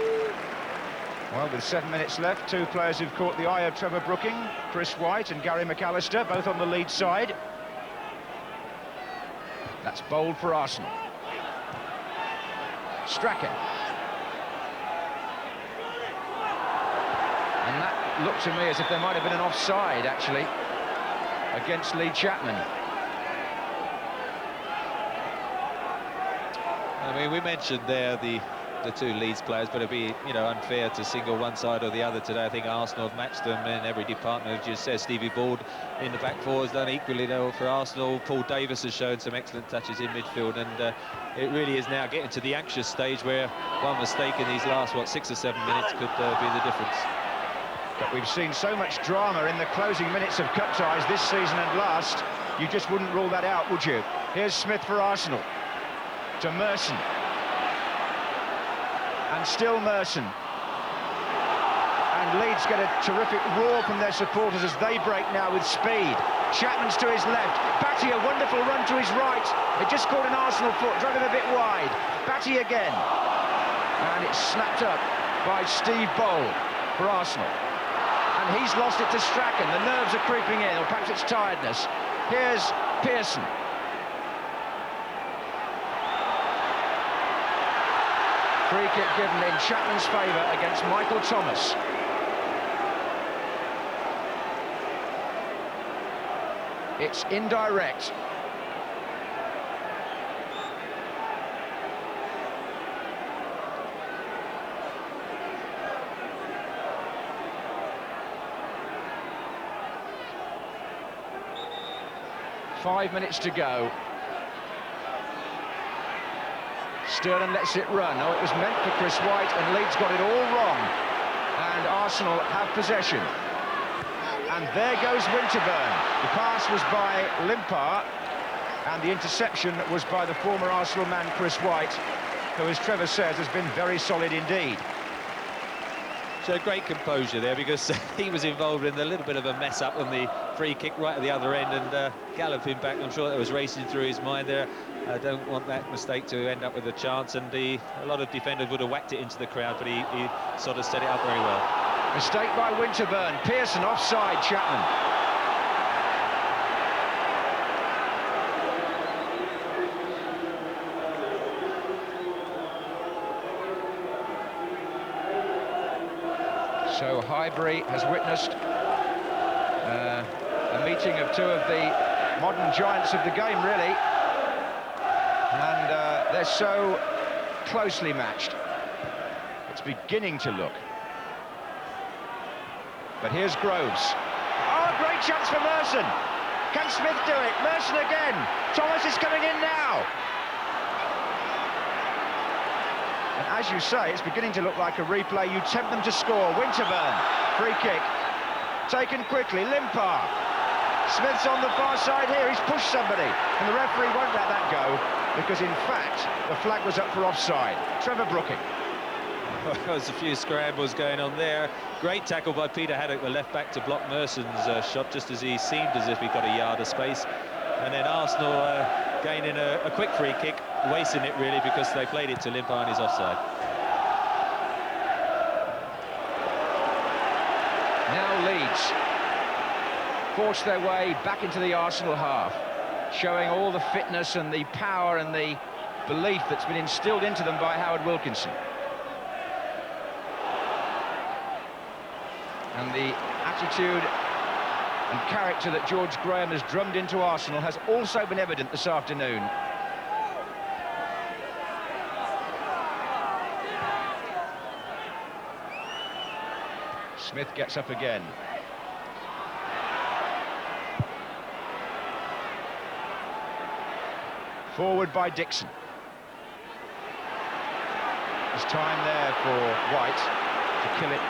Well, with 7 minutes left, two players who've caught the eye of Trevor Brooking, Chris White and Gary McAllister, both on the Leeds side. That's bold for Arsenal. Strachan. And that looked to me as if there might have been an offside, actually, against Lee Chapman. I mean, we mentioned there the two Leeds players, but it'd be, you know, unfair to single one side or the other today. I think Arsenal have matched them in every department. As you said, Stevie Board in the back four has done equally well for Arsenal. Paul Davis has shown some excellent touches in midfield, and it really is now getting to the anxious stage where one mistake in these last, what, 6 or 7 minutes could be the difference. But we've seen so much drama in the closing minutes of cup ties this season and last, you just wouldn't rule that out, would you? Here's Smith for Arsenal. To Merson. And still Merson. And Leeds get a terrific roar from their supporters as they break now with speed. Chapman's to his left. Batty, a wonderful run to his right. It just caught an Arsenal foot, drove him a bit wide. Batty again. And it's snapped up by Steve Bold for Arsenal. And he's lost it to Strachan. The nerves are creeping in, or perhaps it's tiredness. Here's Pearson. Free kick given in Chapman's favour against Michael Thomas. It's indirect. Five minutes to go. Sterling lets it run. Oh, it was meant for Chris White, and Leeds got it all wrong. And Arsenal have possession. And there goes Winterburn. The pass was by Limpar, and the interception was by the former Arsenal man, Chris White, who, as Trevor says, has been very solid indeed. So great composure there, because he was involved in a little bit of a mess up on the free kick right at the other end, and galloping back, I'm sure that was racing through his mind there. I don't want that mistake to end up with a chance, and a lot of defenders would have whacked it into the crowd, but he sort of set it up very well. Mistake by Winterburn. Pearson offside Chapman. So Highbury has witnessed a meeting of two of the modern giants of the game, really. And they're so closely matched. It's beginning to look. But here's Groves. Oh, great chance for Merson. Can Smith do it? Merson again. Thomas is coming in now. And as you say, it's beginning to look like a replay. You tempt them to score. Winterburn, free kick. Taken quickly, Limpar. Smith's on the far side here. He's pushed somebody. And the referee won't let that go, because in fact, the flag was up for offside. Trevor Brooking. There's a few scrambles going on there. Great tackle by Peter Haddock, the left back, to block Merson's shot, just as he seemed as if he got a yard of space. And then Arsenal gaining a quick free kick, wasting it really, because they played it to Limpar and he's offside. Now Leeds force their way back into the Arsenal half, showing all the fitness and the power and the belief that's been instilled into them by Howard Wilkinson. And the attitude and character that George Graham has drummed into Arsenal has also been evident this afternoon. Smith gets up again. Forward by Dixon. There's time there for White to kill it.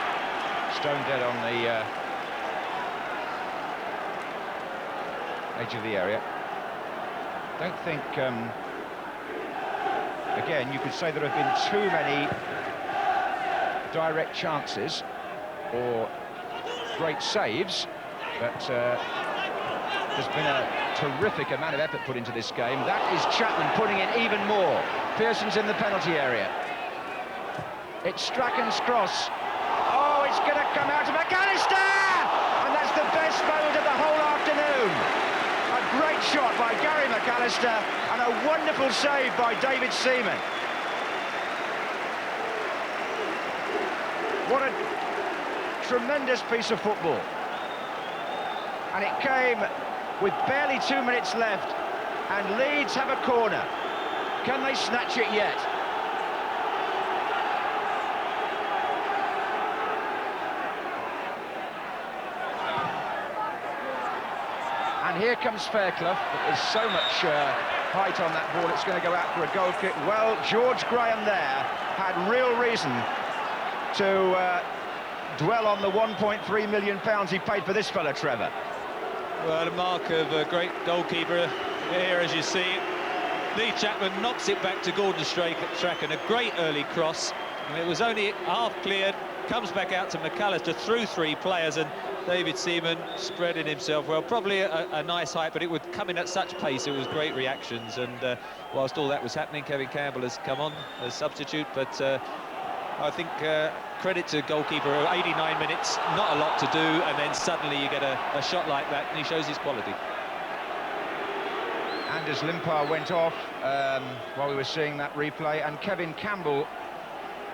Stone dead on the edge of the area. Don't think Again, you could say there have been too many direct chances or great saves, but there's been a terrific amount of effort put into this game. That is Chapman putting in even more. Pearson's in the penalty area. It's Strachan's cross. Oh, it's going to come out to McAllister! And that's the best moment of the whole afternoon. A great shot by Gary McAllister and a wonderful save by David Seaman. What a tremendous piece of football. And it came with barely 2 minutes left, and Leeds have a corner. Can they snatch it yet? And here comes Fairclough. There's so much height on that ball, it's going to go out for a goal kick. Well, George Graham there had real reason to dwell on the £1.3 million he paid for this fella, Trevor. Well, a mark of a great goalkeeper here, as you see. Lee Chapman knocks it back to Gordon Strachan, a great early cross. And it was only half cleared, comes back out to McAllister through three players, and David Seaman spreading himself well. Probably a nice height, but it would come in at such pace. It was great reactions, and whilst all that was happening, Kevin Campbell has come on as substitute, but I think credit to goalkeeper, 89 minutes, not a lot to do, and then suddenly you get a shot like that, and he shows his quality. Anders Limpar went off while we were seeing that replay, and Kevin Campbell,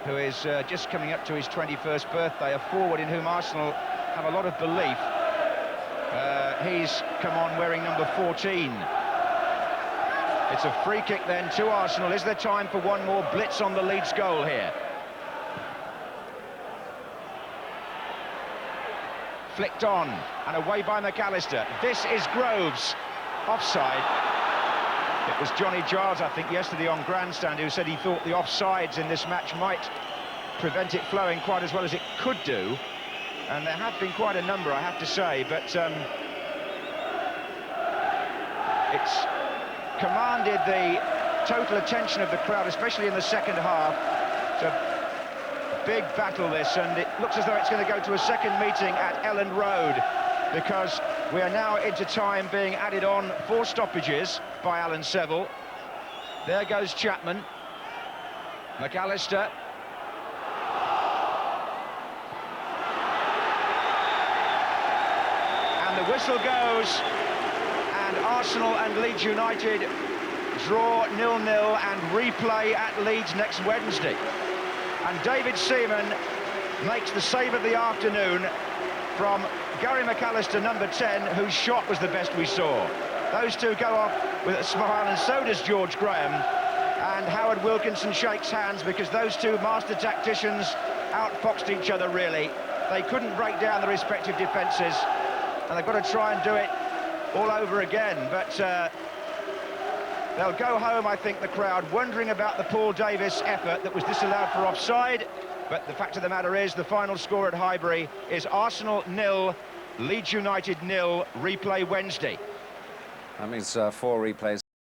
who is just coming up to his 21st birthday, a forward in whom Arsenal have a lot of belief. He's come on wearing number 14. It's a free kick then to Arsenal. Is there time for one more blitz on the Leeds goal here? Flicked on and away by McAllister. This is Groves. Offside. It was Johnny Giles, I think, yesterday on Grandstand, who said he thought the offsides in this match might prevent it flowing quite as well as it could do. And there have been quite a number, I have to say, but it's commanded the total attention of the crowd, especially in the second half. It's a big battle, this, and it looks as though it's going to go to a second meeting at Elland Road, because we are now into time being added on for stoppages by Alan Seville. There goes Chapman. McAllister. And the whistle goes, and Arsenal and Leeds United draw 0-0 and replay at Leeds next Wednesday. And David Seaman makes the save of the afternoon from Gary McAllister, number 10, whose shot was the best we saw. Those two go off with a smile, and so does George Graham. And Howard Wilkinson shakes hands, because those two master tacticians outfoxed each other, really. They couldn't break down the respective defences, and they've got to try and do it all over again. But they'll go home, I think, the crowd, wondering about the Paul Davis effort that was disallowed for offside. But the fact of the matter is, the final score at Highbury is Arsenal 0, Leeds United 0, replay Wednesday. That means 4 replays.